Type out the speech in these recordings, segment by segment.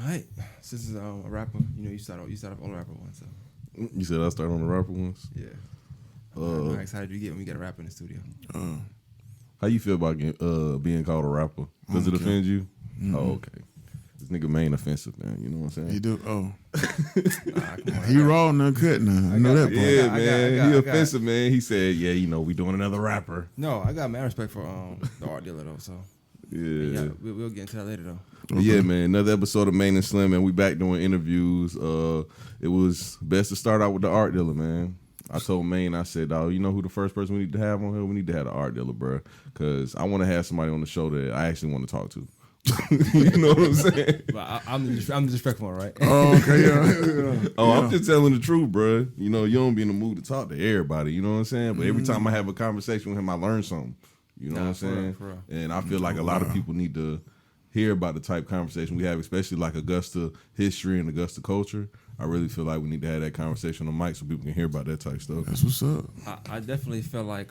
All right, since it's a rapper, you start off on the rapper one. So You said I start on the rapper ones. yeah. How excited you get when you get a rapper in the studio? How you feel about being called a rapper? Does it offend you? Mm-hmm. Oh, okay. This nigga Maine offensive, man. You know what I'm saying? He do. Oh, Come on, he raw and uncut now. I know that part. Yeah, I man. got- He offensive, man. He said, "Yeah, we doing another rapper." No, I got mad respect for the art dealer though. So Yeah. we'll get into that later though. But yeah, man. Another episode of Maine&Slim, and we back doing interviews. It was best to start out with the art dealer, man. I told Maine, I said, "Dog, you know who the first person we need to have on here? We need to have the art dealer, bro, because I want to have somebody on the show that I actually want to talk to." You know what I'm saying? But I'm the disrespectful one, right? Oh, okay, yeah. I'm just telling the truth, bro. You know, you don't be in the mood to talk to everybody. You know what I'm saying? But every time I have a conversation with him, I learn something. You know what I'm saying? For real. And I feel like a lot of people need to hear about the type of conversation we have, especially like Augusta history and Augusta culture. I really feel like we need to have that conversation on mic so people can hear about that type of stuff. That's what's up. I definitely feel like,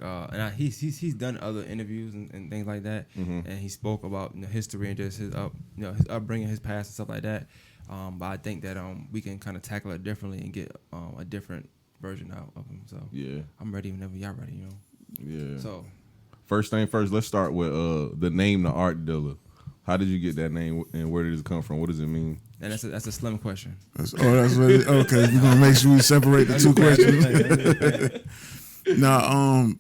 he's done other interviews and things like that, and he spoke about history and just his his upbringing, his past and stuff like that. But I think that we can kind of tackle it differently and get a different version out of him. So Yeah. I'm ready whenever y'all ready. Yeah. So First thing first, let's start with the name, the art dealer. How did you get that name and where did it come from? What does it mean? and that's a slim question. That's what it, okay. We're gonna make sure we separate the two questions. Now,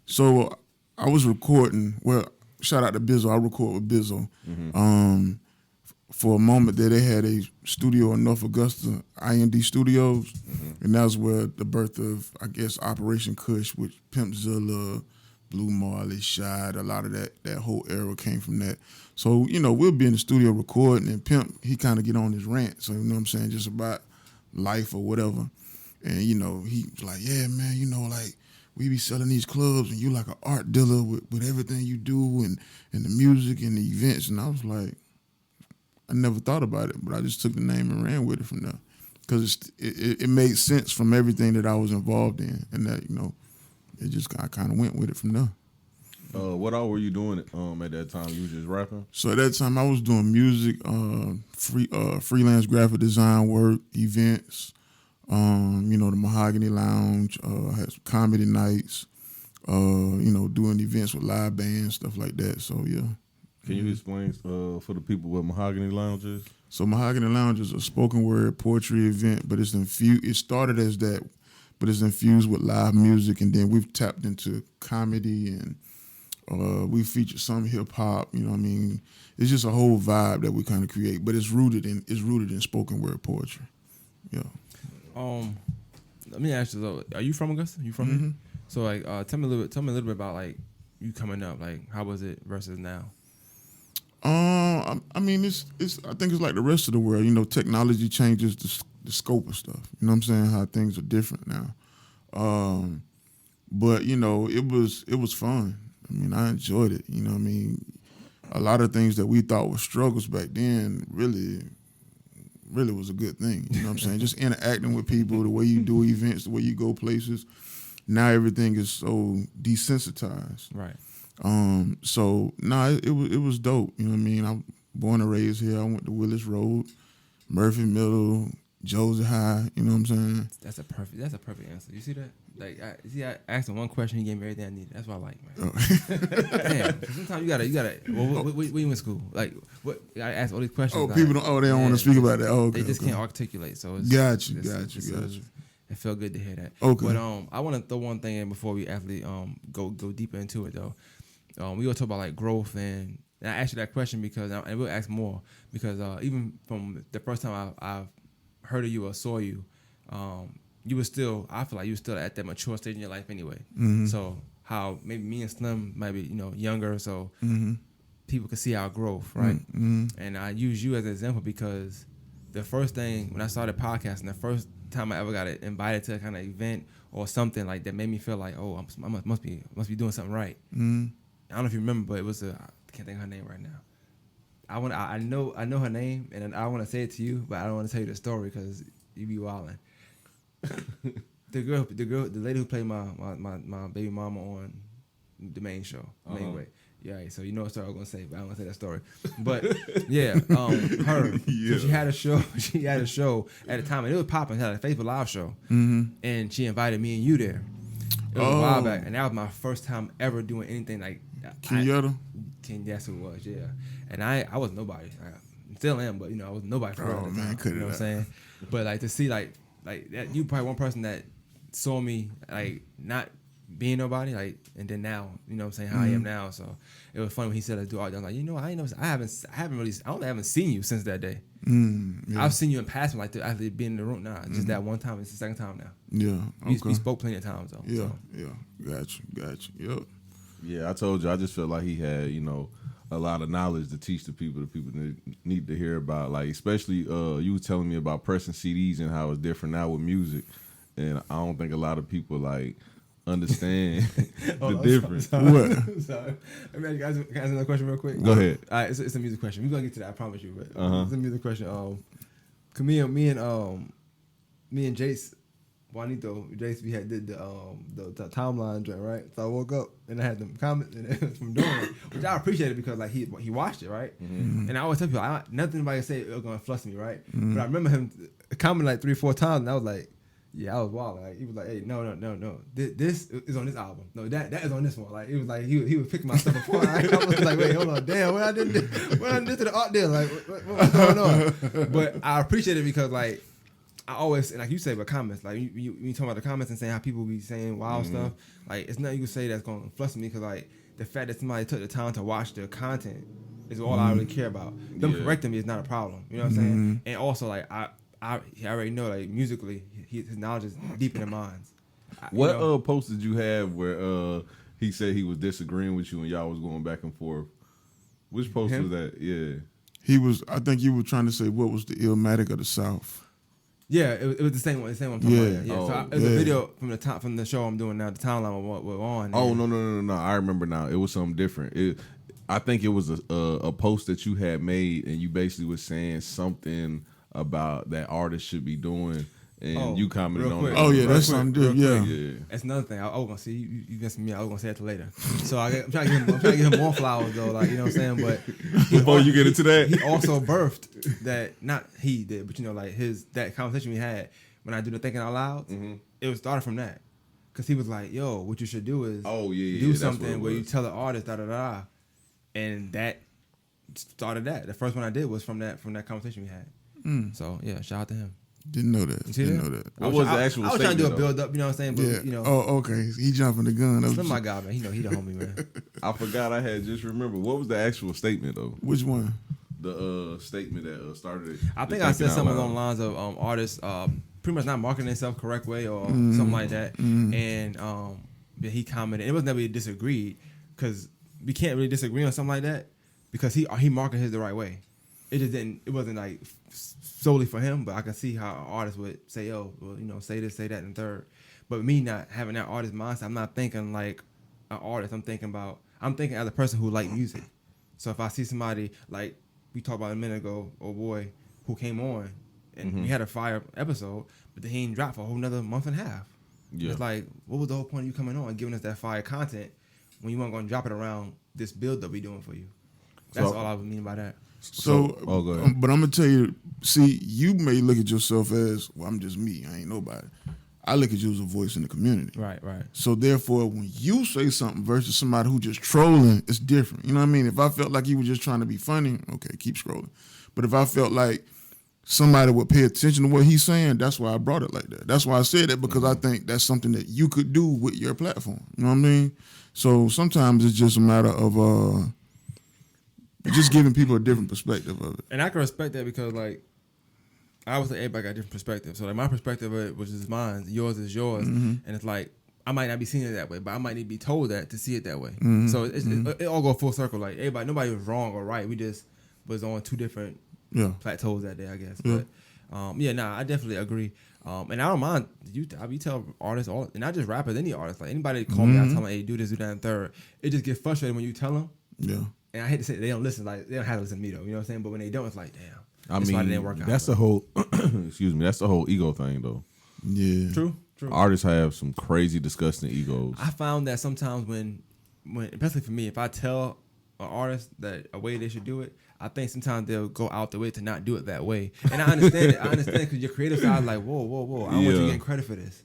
so I was recording. Well, shout out to Bizzle. I record with Bizzle. For a moment there, they had a studio in North Augusta, IND Studios, and that was where the birth of, I guess, Operation Kush, which Pimp Zilla, Blue Marley, Shad, a lot of that whole era came from that. So, we'll be in the studio recording, and Pimp, he kind of get on his rant. So, you know what I'm saying, just about life or whatever. And, he was like, yeah, man, like, we be selling these clubs, and you like an art dealer with everything you do and the music and the events. And I was like, I never thought about it, but I just took the name and ran with it from there. Because it made sense from everything that I was involved in. And that, it just, I kind of went with it from there. What all were you doing at that time? You was just rapping? So at that time, I was doing music, freelance graphic design work, events, the Mahogany Lounge, had some comedy nights, doing events with live bands, stuff like that. So, yeah. Can you explain for the people what Mahogany Lounge is? So Mahogany Lounge is a spoken word poetry event, but it's infused. It started as that, but it's infused with live music, and then we've tapped into comedy and we featured some hip hop. You know what I mean? It's just a whole vibe that we kind of create, but it's rooted in spoken word poetry. Yeah. Let me ask you though. Are you from Augusta? You from here? So like, tell me a little bit about like you coming up. Like, how was it versus now? I mean, it's. I think it's like the rest of the world. Technology changes the scope of stuff. You know what I'm saying? How things are different now. But it was fun. I mean, I enjoyed it. You know what I mean? A lot of things that we thought were struggles back then really was a good thing. You know what I'm saying? Just interacting with people, the way you do events, the way you go places. Now everything is so desensitized. Right. It was dope. You know what I mean? I'm born and raised here. I went to Willis Road, Murphy Middle, Josie High. You know what I'm saying? That's a perfect answer. You see that? Like, I asked him one question, he gave me everything I needed. That's what I like, man. Damn. Sometimes you gotta. Well, what you in school? Like, what? I gotta ask all these questions. Oh, people don't. Oh, they don't want to speak about that. Oh, okay, they just can't articulate. So it's got you. It felt good to hear that. Okay. But I want to throw one thing in before we actually go deeper into it though. We gonna talk about like growth, and I asked you that question because, and we'll ask more because even from the first time I've heard of you or saw you, you were still, I feel like you were still at that mature stage in your life anyway. So how maybe me and Slim might be younger, so people can see our growth, right? And I use you as an example because the first thing when I started podcasting, the first time I ever got invited to a kind of event or something like that made me feel like, oh, I must be doing something right. I don't know if you remember, but it was I can't think of her name right now. I know her name, and I want to say it to you, but I don't want to tell you the story because you be wilding. The lady who played my baby mama on the main show, main way. Yeah, so you know what story I was gonna say, but I don't want to say that story. But yeah, her. Yeah. So she had a show. She had a show at the time, and it was popping. She had a Facebook Live show, and she invited me and you there. It was a while back, and that was my first time ever doing anything like Kenyatta? That's who it was, yeah. And I was nobody. I still am, but I was nobody for real. Oh, at the man, time, cut you know it what I'm out. saying? But like to see like that, you probably one person that saw me like not being nobody, like, and then now, you know what I'm saying, how I am now. So it was funny when he said I do art. I'm like, I haven't seen you since that day. Yeah. I've seen you in passing, like actually being in the room now. Just that one time. It's the second time now. Yeah. We Okay. spoke plenty of times though. Yeah. So. Yeah. Gotcha. Yep. Yeah, I told you. I just felt like he had, a lot of knowledge to teach the people need to hear about. Like, especially you were telling me about pressing CDs and how it's different now with music, and I don't think a lot of people like understand the difference. What? Sorry. Can I ask another question real quick? Go ahead. All right, it's a music question. We're gonna get to that, I promise you. But it's a music question. Cause me and Jace, Juanito, Jace, we had did the timeline joint, right? So I woke up and I had them comments and it was from doing it, which I appreciated because like he watched it, right? And I always tell people, nothing anybody say it was gonna fluster me, right? But I remember him commenting like 3-4 times, and I was like, yeah, I was wild. Like he was like, hey, no. This is on this album. No, that is on this one. Like it was like he was picking my stuff apart. I was like, wait, hold on, damn, what I did to the art deal? Like what's going on? But I appreciate it because like I always, and like you say, but comments, like you talking about the comments and saying how people be saying wild stuff, like it's nothing you can say that's gonna fluster me because like the fact that somebody took the time to watch the content is all I really care about. Them correcting me is not a problem. You know what I'm saying? And also like I already know like musically his knowledge is deeper than mine. What post did you have where he said he was disagreeing with you and y'all was going back and forth? Which post was that? Yeah. I think you were trying to say what was the Illmatic of the South. Yeah, it was the same one. The same one I'm talking about. Yeah. Oh, So it was a video from the show I'm doing now, the timeline we're on. Oh no! I remember now. It was something different. I think it was a post that you had made, and you basically was saying something about that artists should be doing, and you commented real on quick. it. Oh yeah, that's quick, something different. real Yeah. Yeah. That's another thing. I was gonna see you messing me up. I was gonna say it till later. So I'm trying to give him more flowers though, like you know what I'm saying. But Before you get into that, he also birthed that. Not he did, but like that conversation we had when I do the thinking out loud. It was started from that, because he was like, "Yo, what you should do is do that's something what it where you was. tell the artist and that started that. The first one I did was from that conversation we had. So yeah, shout out to him. Didn't know that. You see Didn't that? know that. What was the actual I was trying to do a statement, build up, you know what I'm saying? But, Yeah. you know, Oh, okay. He jumping the gun. Slim my guy, man. He the homie, man. I forgot I had just remembered. What was the actual statement though? Which one? The statement that started it. I think I said something along the lines of artists pretty much not marketing themselves correct way or something like that. And he commented. It wasn't that we disagreed, because we can't really disagree on something like that, because he marketed his the right way. It just didn't. It wasn't like solely for him, but I can see how an artist would say, "Oh, well, say this, say that, and third." But me not having that artist mindset, I'm not thinking like an artist. I'm thinking as a person who like music. So if I see somebody like we talked about a minute ago, oh boy, who came on and we had a fire episode, but then he ain't dropped for a whole another month and a half. Yeah. It's like, what was the whole point of you coming on and giving us that fire content when you weren't going to drop it around this build that we doing for you? That's all I would mean by that. So, go ahead. but I'm gonna tell you. See, you may look at yourself as, well, I'm just me. I ain't nobody. I look at you as a voice in the community. Right. So therefore, when you say something versus somebody who just trolling, it's different. You know what I mean? If I felt like you were just trying to be funny, okay, keep scrolling. But if I felt like somebody would pay attention to what he's saying, that's why I brought it like that. That's why I said that, because I think that's something that you could do with your platform. You know what I mean? So sometimes it's just a matter of just giving people a different perspective of it. And I can respect that, because like I would say everybody got a different perspective. So like my perspective of it was just mine, yours is yours, and it's like I might not be seeing it that way, but I might need to be told that to see it that way. So it all go full circle. Like nobody was wrong or right. We just was on two different plateaus that day, I guess. Yeah. But I definitely agree. And I don't mind you tell artists all, and not just rappers, any artists, like anybody call me out, tell me, hey, do this, do that, and third. It just gets frustrating when you tell them. Yeah. And I hate to say it, they don't listen. Like they don't have to listen to me though. You know what I'm saying? But when they don't, it's like, damn. I that's mean, why it didn't work out. that's the whole. Excuse me. That's the whole ego thing, though. Yeah. True. Artists have some crazy, disgusting egos. I found that sometimes when especially for me, if I tell an artist that a way they should do it, I think sometimes they'll go out the way to not do it that way. And I understand it. I understand because your creative side is like, whoa. I don't want you getting credit for this.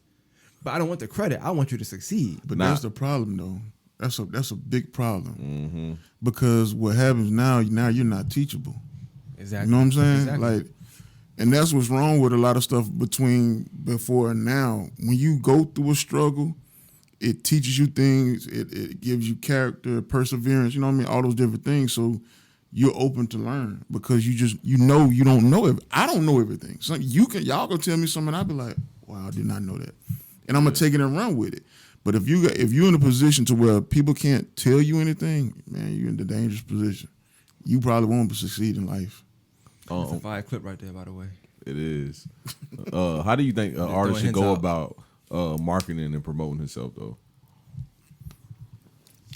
But I don't want the credit. I want you to succeed. But that's the problem, though. That's a big problem. Because what happens now you're not teachable. Exactly. You know what I'm saying? Exactly. Like, and that's what's wrong with a lot of stuff between before and now. When you go through a struggle, it teaches you things. It gives you character, perseverance. You know what I mean? All those different things. So you're open to learn because you know you don't know it. I don't know everything. So y'all can tell me something. I'll be like, wow, I did not know that, and I'm gonna take it and run with it. But if you're in a position to where people can't tell you anything, man, you're in the dangerous position. You probably won't succeed in life. That's a fire clip right there, by the way. It is. How do you think an artist should go about marketing and promoting himself, though?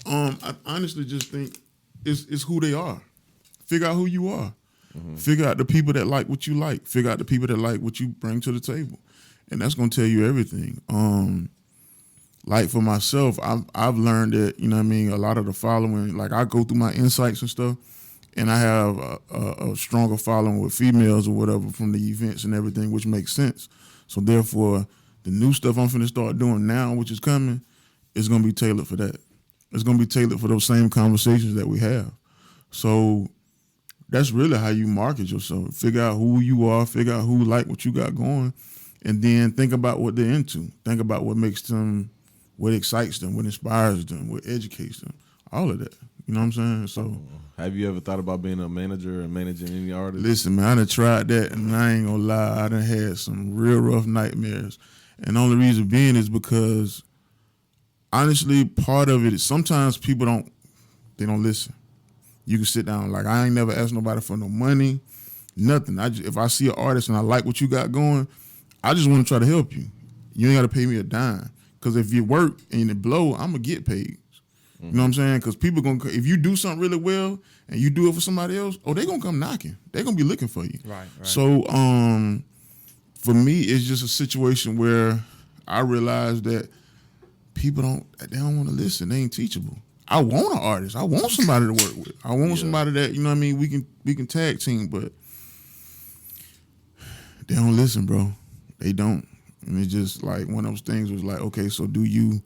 I honestly just think it's who they are. Figure out who you are. Figure out the people that like what you like. Figure out the people that like what you bring to the table, and that's gonna tell you everything. Like for myself, I've learned that, you know what I mean, a lot of the following, like I go through my insights and stuff, and I have a stronger following with females or whatever from the events and everything, which makes sense. So therefore, the new stuff I'm finna start doing now, which is coming, is gonna be tailored for that. It's gonna be tailored for those same conversations that we have. So that's really how you market yourself. Figure out who you are, figure out who like what you got going, and then think about what they're into. Think about what makes them, what excites them, what inspires them, what educates them, all of that. You know what I'm saying? So, have you ever thought about being a manager and managing any artists? Listen, man, I done tried that, and I ain't gonna lie, I done had some real rough nightmares. And the only reason being is because, honestly, part of it is sometimes people don't listen. You can sit down, like I ain't never asked nobody for no money, nothing. If I see an artist and I like what you got going, I just want to try to help you. You ain't got to pay me a dime. Because if you work and it blow, I'm going to get paid. You know what I'm saying? Because people if you do something really well and you do it for somebody else, they going to come knocking. They going to be looking for you. Right. So for me, it's just a situation where I realize that people they don't want to listen. They ain't teachable. I want an artist. I want somebody to work with. I want somebody that, you know what I mean, we can tag team, but they don't listen, bro. They don't. And it's just like one of those things was like, okay, so do you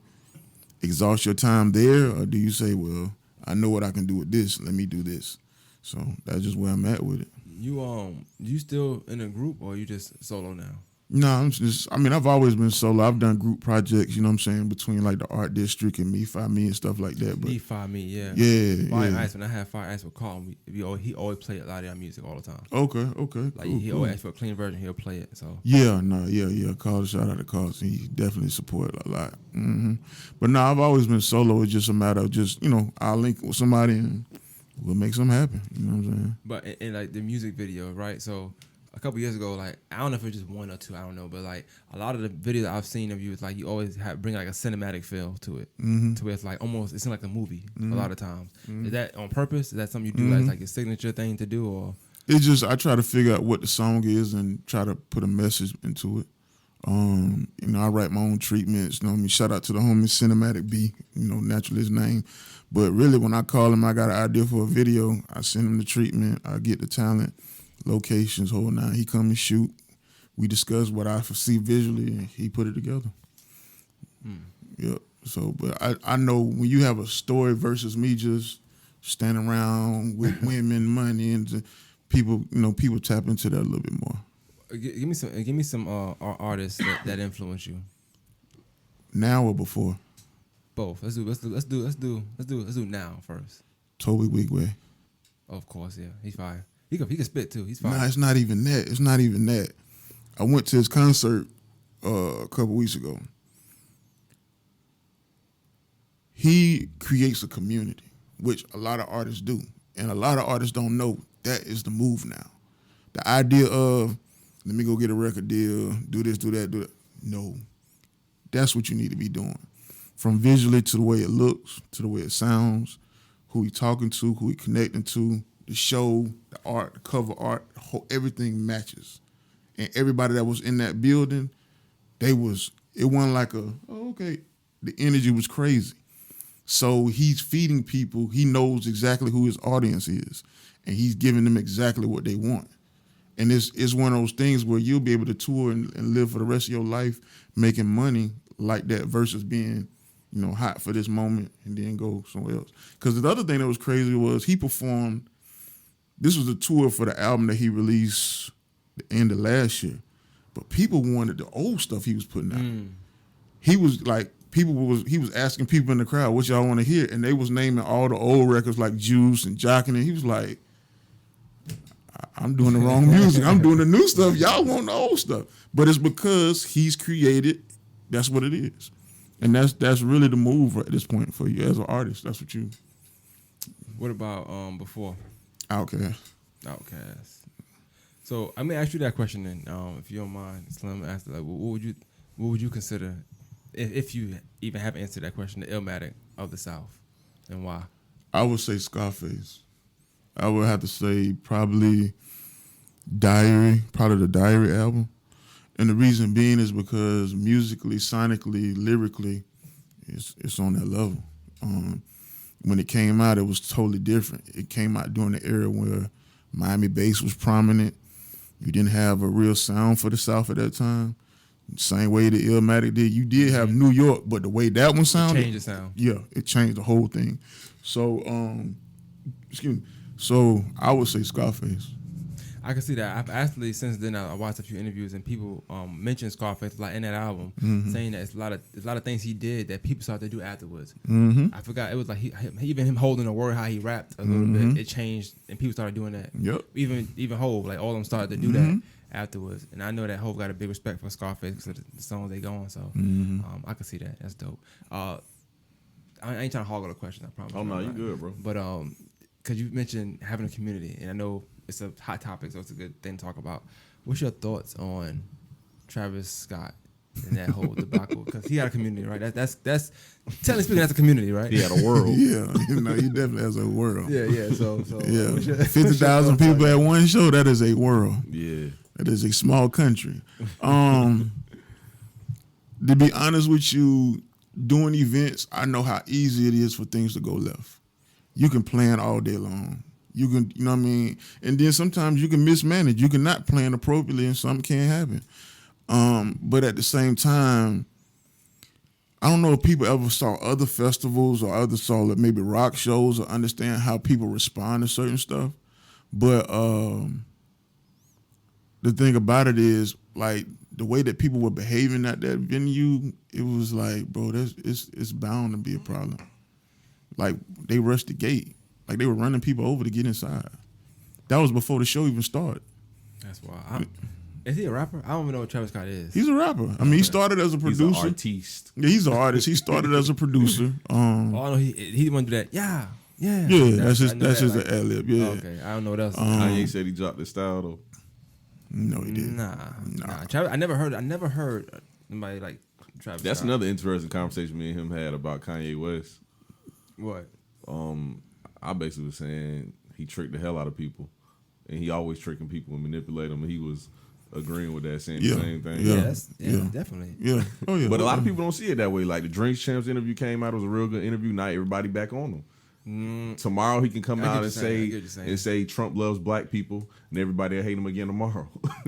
exhaust your time there, or do you say, well, I know what I can do with this, let me do this? So that's just where I'm at with it. You still in a group, or you just solo now? No, I've always been solo. I've done group projects, you know what I'm saying, between like the Art District and Me, Five Me and stuff like that. But Me, yeah. Yeah. Fire Ice, when I had Fire Ice with Carl, he always played a lot of our music all the time. Okay. Like cool, he always asked for a clean version, he'll play it. So yeah. Carl, shout out to Carl. He definitely support a lot. But no, I've always been solo. It's just a matter of just, I'll link with somebody and we'll make something happen. You know what I'm saying? But in like the music video, right? So a couple years ago, like I don't know if it's just one or two, I don't know, but like a lot of the videos I've seen of you, it's like you always bring like a cinematic feel to it, to where it's like almost it's like a movie a lot of times. Is that on purpose? Is that something you do that's like your signature thing to do, or? It's just I try to figure out what the song is and try to put a message into it. I write my own treatments. You know what I mean? Shout out to the homie Cinematic B, naturally his name. But really, when I call him, I got an idea for a video. I send him the treatment. I get the talent, locations, whole nine. He come and shoot. We discuss what I foresee visually, and he put it together. Yep. So, but I know when you have a story versus me just standing around with women, money, and people tap into that a little bit more. Give me some artists that influence you. Now or before? Both. Let's do now first. Toby Wigway. Of course, yeah. He's fire. He can spit too. He's fire. Nah, it's not even that. I went to his concert a couple weeks ago. He creates a community, which a lot of artists do. And a lot of artists don't know that is the move now. The idea of, let me go get a record deal, do this, do that, do that. No. That's what you need to be doing. From visually to the way it looks, to the way it sounds, who he talking to, who he connecting to, the show, the art, the cover art, everything matches. And everybody that was in that building, it wasn't like okay. The energy was crazy. So he's feeding people. He knows exactly who his audience is, and he's giving them exactly what they want. And it's one of those things where you'll be able to tour and live for the rest of your life making money like that versus being, hot for this moment and then go somewhere else. Because the other thing that was crazy was he performed, this was a tour for the album that he released the end of last year, but people wanted the old stuff he was putting out. He was like, he was asking people in the crowd, what y'all want to hear? And they was naming all the old records like Juice and Jockin', and he was like, I'm doing the wrong music. I'm doing the new stuff. Y'all want the old stuff. But it's because he's created, that's what it is. And that's really the move at this point for you as an artist. That's what you. What about before? Outkast. So I'm gonna ask you that question then, if you don't mind, Slim. Ask like, what would you consider, if you even have answered that question, the Illmatic of the South, and why? I would say Scarface. I would have to say probably Diary, probably the Diary album. And the reason being is because musically, sonically, lyrically, it's on that level. When it came out, it was totally different. It came out during the era where Miami bass was prominent. You didn't have a real sound for the South at that time. Same way the Illmatic did. You did have New York, but the way that one sounded, It changed the sound. Yeah, it changed the whole thing. So, excuse me. So I would say Scarface. I can see that. I've actually since then I watched a few interviews and people mentioned Scarface like in that album, saying that it's a lot of things he did that people started to do afterwards. I forgot, it was like even him holding a word, how he rapped a little bit, it changed and people started doing that. Yep. Even Hov, like all of them started to do that afterwards. And I know that Hov got a big respect for Scarface because of the songs they go on. So I can see that. That's dope. I ain't trying to hog all the questions, I promise. Oh no, you good, bro. But because you mentioned having a community, and I know it's a hot topic, so it's a good thing to talk about. What's your thoughts on Travis Scott and that whole debacle? Because he had a community, right? That's technically speaking, that's a community, right? He had a world. Yeah, he definitely has a world. Yeah. So Yeah, 50,000 people at one show, that is a world. Yeah. That is a small country. To be honest with you, doing events, I know how easy it is for things to go left. You can plan all day long. You can, you know what I mean? And then sometimes you can mismanage. You can not plan appropriately and something can't happen. But at the same time, I don't know if people ever saw other festivals or saw maybe rock shows or understand how people respond to certain stuff. But the thing about it is, like, the way that people were behaving at that venue, it was like, bro, it's bound to be a problem. Like, they rushed the gate. Like, they were running people over to get inside. That was before the show even started. That's why. Is he a rapper? I don't even know what Travis Scott is. He's a rapper. I mean, he started as a producer. He's an artiste. Yeah, he's an artist. He started as a producer. Oh, I know he want to do that. Yeah. Yeah, that's just an ad-lib. Yeah. Okay, I don't know what else. Kanye said he dropped his style though. No, he didn't. Nah. Travis, I never heard somebody like Travis. That's Scott. another interesting conversation me and him had about Kanye West. What? I basically was saying he tricked the hell out of people, and he always tricking people and manipulating them. And he was agreeing with that, saying the same thing. Yeah, Definitely. Yeah. Oh yeah. But a lot of people don't see it that way. Like the Drinks Champs interview came out, it was a real good interview. Now everybody back on him. Tomorrow he can come out and say Trump loves black people, and everybody will hate him again tomorrow.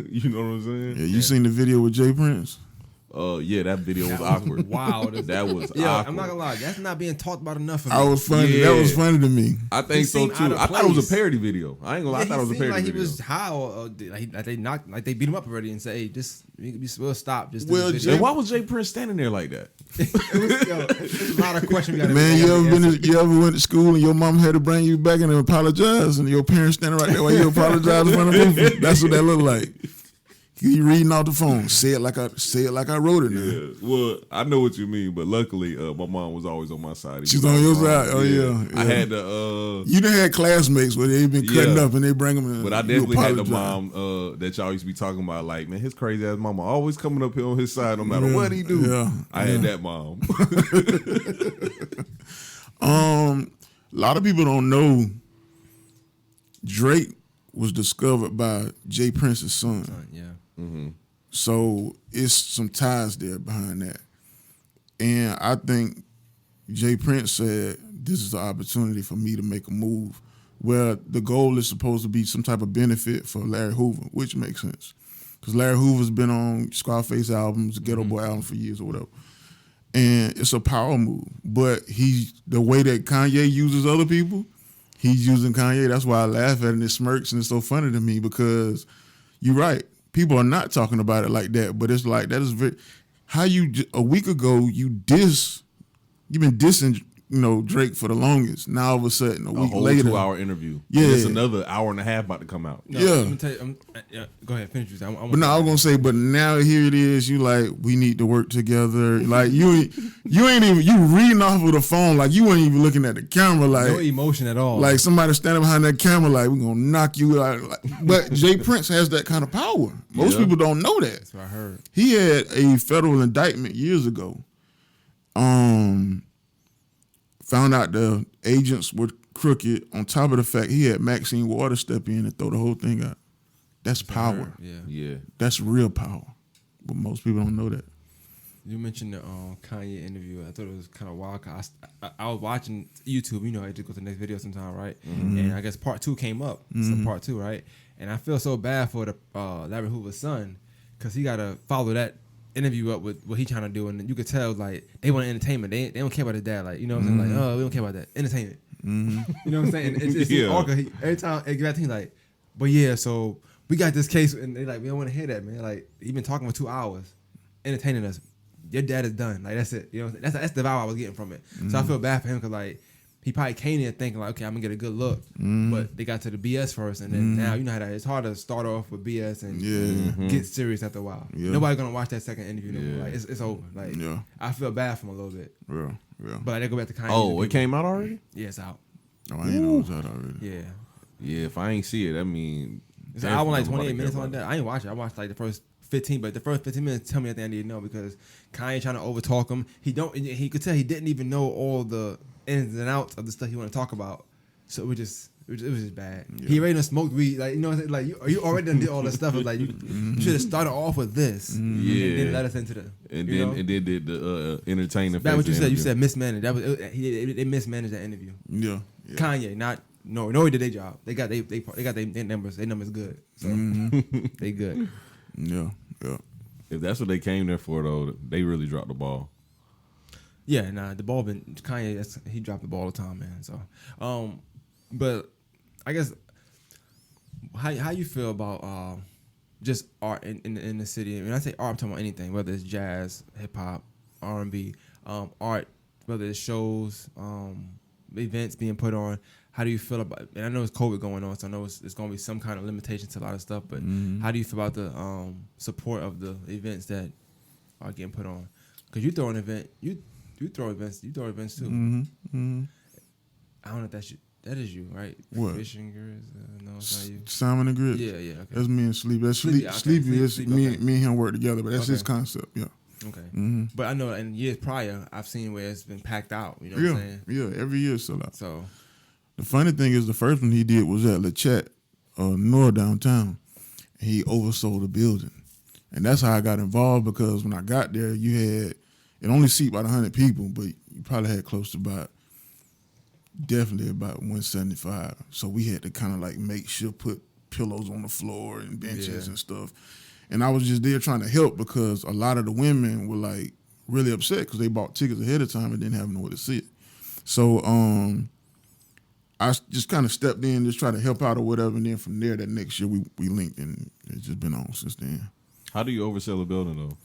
You know what I'm saying? Yeah, you seen the video with Jay Prince? Yeah, that video was awkward. Wow, that was awkward. I'm not gonna lie, that's not being talked about enough. That was funny. That was funny to me. I think so too. I thought it was a parody video. I ain't gonna lie, I thought it was a parody video. Like he was high, or like they beat him up already and say, "Hey, we'll stop." Just and why was Jay Prince standing there like that? There's a lot of questions. Man, you ever went to school and your mom had to bring you back and apologize, and your parents standing right there while you apologize in front of people? That's what that looked like. He reading off the phone. Say it like I wrote it now. Yeah. Well, I know what you mean, but luckily, my mom was always on my side. She's on your side. Oh yeah. I had to. You done had classmates where they've been cutting up and they bring them in. But I definitely had the mom that y'all used to be talking about. Like, man, his crazy ass mama always coming up here on his side, no matter what he do. Yeah. I had that mom. A lot of people don't know Drake was discovered by Jay Prince's son. Yeah. Mm-hmm. So it's some ties there behind that. And I think Jay Prince said, this is the opportunity for me to make a move where the goal is supposed to be some type of benefit for Larry Hoover, which makes sense. Because Larry Hoover's been on Scarface albums, Ghetto Boy albums for years or whatever. And it's a power move. But the way that Kanye uses other people, he's using Kanye. That's why I laugh at it and it smirks and it's so funny to me because you're right. People are not talking about it like that, but it's like that is a week ago you've been dissing Drake for the longest. Now all of a sudden a week whole later, 2-hour interview. Yeah, it's another hour and a half about to come out. No, yeah. Let me tell you, go ahead, finish this. But no, I was gonna say, but now here it is. You like, we need to work together. Like you ain't even you reading off of the phone like you weren't even looking at the camera. Like no emotion at all. Like somebody standing behind that camera, like we're gonna knock you out. Like, but Jay Prince has that kind of power. Most people don't know that. That's what I heard. He had a federal indictment years ago. Found out the agents were crooked. On top of the fact he had Maxine Waters step in and throw the whole thing out. That's power. Yeah. That's real power. But most people don't know that. You mentioned the Kanye interview. I thought it was kind of wild. I was watching YouTube. I just go to the next video sometime, right? Mm-hmm. And I guess part 2 came up. Some part 2, right? And I feel so bad for the Larry Hoover's son because he got to follow that interview up with what he trying to do, and you could tell like they want entertainment. They don't care about his dad, like what I'm saying, like we don't care about that entertainment. You know what I'm saying? It's awkward. Every time it got things like, but yeah, so we got this case, and they like we don't want to hear that, man. Like he been talking for 2 hours, entertaining us. Your dad is done. Like that's it. That's the vibe I was getting from it. So I feel bad for him because like he probably came in thinking like, okay, I'm gonna get a good look, but they got to the BS first, and then now you know how that it's hard to start off with BS and get serious after a while. Nobody's gonna watch that second interview no more. Like it's over. Like I feel bad for him a little bit. Yeah. But I go back to Kanye. Oh, it came out already? Yeah, it's out. Oh, I didn't know it was out already. Yeah. If I ain't see it, I mean, it's an hour like 28 minutes on that. I ain't watch it. I watched like the first 15, but the first 15 minutes tell me everything I need to know because Kanye trying to overtalk him. He could tell he didn't even know all the ins and outs of the stuff he want to talk about. So it was just bad. He already done smoked weed, like like you already done did all that stuff. It was like you should have started off with this, and then let us into the and then did the entertainment. That's what you said. You said mismanaged. That was they mismanaged that interview. Yeah. Kanye, not Nori did their job. They got their numbers. Their numbers good. So they good. Yeah. If that's what they came there for, though, they really dropped the ball. Yeah, the ball Kanye. He dropped the ball all the time, man. So, but I guess how you feel about just art in the city? When I say art, I'm talking about anything, whether it's jazz, hip hop, R&B, art, whether it's shows, events being put on. How do you feel about it? And I know it's COVID going on, so I know it's going to be some kind of limitation to a lot of stuff, but how do you feel about the support of the events that are getting put on? Because you throw an event, you throw events too. I don't know if that is you, right? What? Fishing Grizz? No, it's not you. Simon and Grit. Yeah, okay. That's me and Sleep. That's Sleepy. Me and him work together, but that's his concept. Yeah. Okay. But I know in years prior, I've seen where it's been packed out. You know what I'm saying? Yeah, every year it's sold out. So the funny thing is, the first one he did was at Le Chat, North downtown. He oversold the building, and that's how I got involved. Because when I got there, it only seat about 100 people, but you probably had close to definitely about 175. So we had to kind of like make sure put pillows on the floor and benches and stuff. And I was just there trying to help because a lot of the women were like really upset because they bought tickets ahead of time and didn't have nowhere to sit. So I just kind of stepped in, just try to help out or whatever. And then from there, that next year we linked and it's just been on since then. How do you oversell a building though?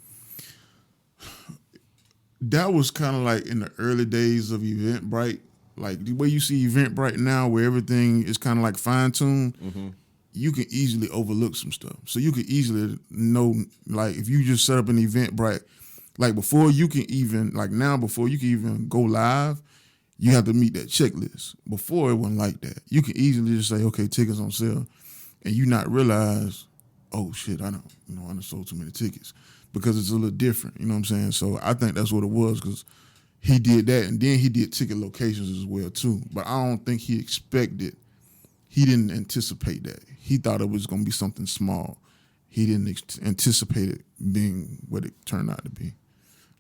That was kind of like in the early days of Eventbrite. Like the way you see Eventbrite now, where everything is kind of like fine-tuned, you can easily overlook some stuff. So you can easily know, like if you just set up an Eventbrite, like before you can even go live, you have to meet that checklist. Before it wasn't like that. You can easily just say, okay, tickets on sale, and you not realize, oh shit, I done sold too many tickets. Because it's a little different, you know what I'm saying? So I think that's what it was, because he did that, and then he did ticket locations as well too. But I don't think he didn't anticipate that. He thought it was gonna be something small. He didn't anticipate it being what it turned out to be.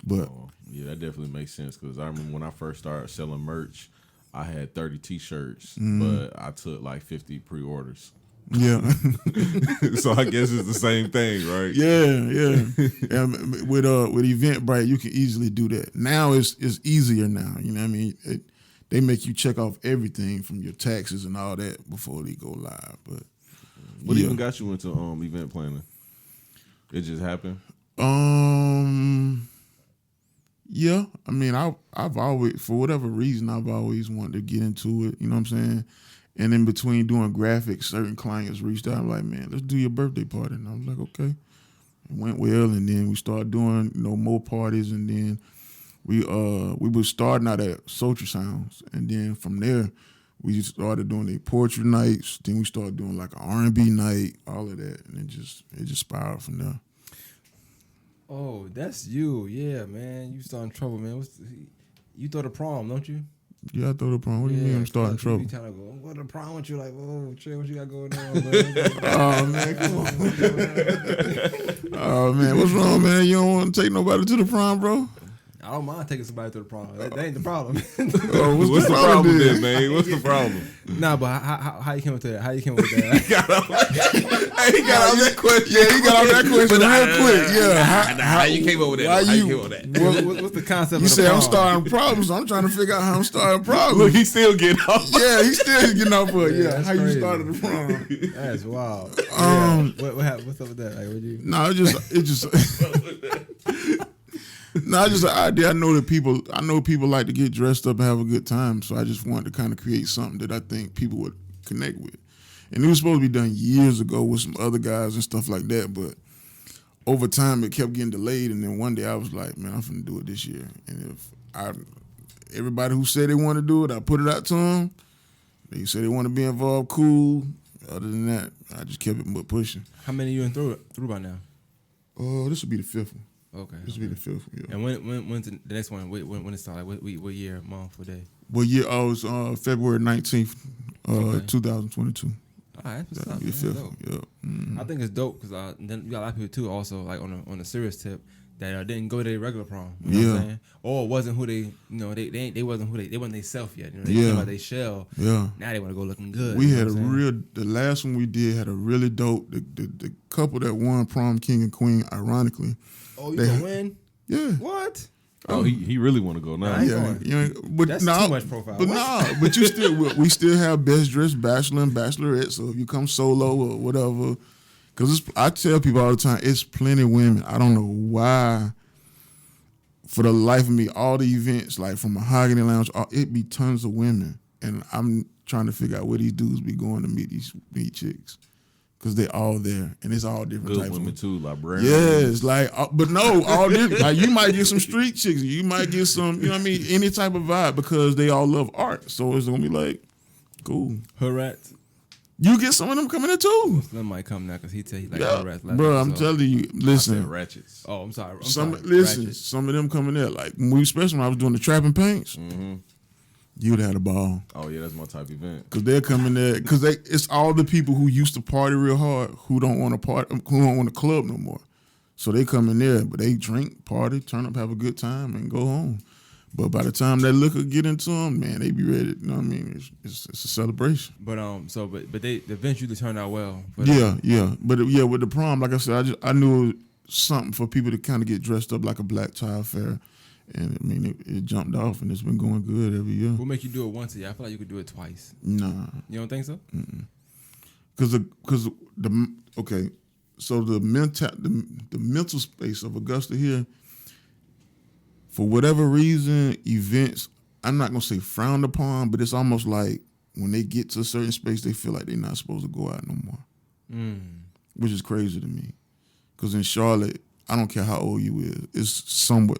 But Yeah, that definitely makes sense because I remember when I first started selling merch, I had 30 T-shirts, but I took like 50 pre-orders. yeah, So I guess it's the same thing, right? yeah. And with Eventbrite, you can easily do that. Now it's easier now. You know what I mean? They make you check off everything from your taxes and all that before they go live. But What even got you into event planning? It just happened. Yeah, I mean, I've always, for whatever reason, I've always wanted to get into it. You know what I'm saying? And in between doing graphics, certain clients reached out like, "Man, let's do your birthday party." And I was like, "Okay." It went well, and then we started doing more parties, and then we were starting out at Social Sounds, and then from there we started doing the poetry nights. Then we started doing like an R&B night, all of that, and it just spiraled from there. Oh, that's you. Yeah, man. You starting trouble, man. You throw the prom, don't you? Yeah, I throw the prom. What do you mean I'm starting trouble? You trying to go, what the prom with you? Like, oh, chill, what you got going on, man? Oh, man, come on. Oh, man, what's wrong, man? You don't want to take nobody to the prom, bro? I don't mind taking somebody to the prom. That ain't the problem. Oh, What's the problem then, man? What's the problem? Nah, but how you came with that? How you came with that? He got off that question. Yeah, he got off that question real quick. Yeah. How you came up with that? Why How you came up with that? What's the concept You of the say prom? I'm starting problems. I'm trying to figure out how I'm starting problems. Look, he still getting off. Yeah, he's still getting off for it. Yeah, Yeah, that's how you crazy. started the prom. That's wild. What happened? What's up with that? Like, what you? No, it just no, it's just an idea. I know people like to get dressed up and have a good time, so I just wanted to kind of create something that I think people would connect with. And it was supposed to be done years ago with some other guys and stuff like that, but over time it kept getting delayed, and then one day I was like, man, I'm finna do it this year. And everybody who said they want to do it, I put it out to them. They said they want to be involved, cool. Other than that, I just kept it pushing. How many you in through by now? Oh, this will be the fifth one. Okay. This will be the fifth one, yeah. And when's the next one? When it started? What year, month, what day? Well, yeah, I was February 19th, 2022. All right, that's what's That'll up, be the man. fifth Dope. one, yeah. Mm. I think it's dope because then you got a lot of people too also like on a serious tip that didn't go to their regular prom. You know what I'm saying? Or wasn't who they they wasn't who they wasn't they self yet. You know, they came out they shell. Yeah. Now they want to go looking good. We you had know what I'm the last one we did had a really dope, the couple that won prom king and queen, ironically. Oh, you They- gonna win? Yeah. What? Oh, he really want to go now. I ain't Yeah, going. but That's no, too much profile. But What? no, but you still, we still have best dressed bachelor and bachelorette. So if you come solo or whatever, because I tell people all the time, it's plenty of women. I don't know why. For the life of me, all the events like from Mahogany Lounge, it be tons of women, and I'm trying to figure out where these dudes be going to meet chicks, because they all there, and it's all different Good types women of too, librarians. Yes, like, but no, all different. Like, you might get some street chicks, you might get some, you know what I mean, any type of vibe, because they all love art. So it's gonna be like, cool. Harats. You get some of them coming in too. Slim might come now because he tell you like Yeah, Harats. bro, I'm telling you, I said listen. ratchets. Oh, I'm sorry. Listen, Ratchet. some of them coming there, like especially when I was doing the trapping paints, you'd have had a ball. Oh yeah, that's my type of event. Cause they're coming there, cause it's all the people who used to party real hard who don't want to party, who don't want to club no more. So they come in there, but they drink, party, turn up, have a good time, and go home. But by the time that liquor get into them, man, they be ready. You know what I mean? It's a celebration. But the event usually turned out well. But, Yeah. But with the prom, like I said, I knew it was something for people to kind of get dressed up like a black tie affair. And I mean, it jumped off, and it's been going good every year. What make you do it once a year? I feel like you could do it twice. Nah, You don't think so? because so the mental space of Augusta here, for whatever reason, events, I'm not gonna say frowned upon, but it's almost like when they get to a certain space, they feel like they're not supposed to go out no more, which is crazy to me. Because in Charlotte, I don't care how old you is, it's something.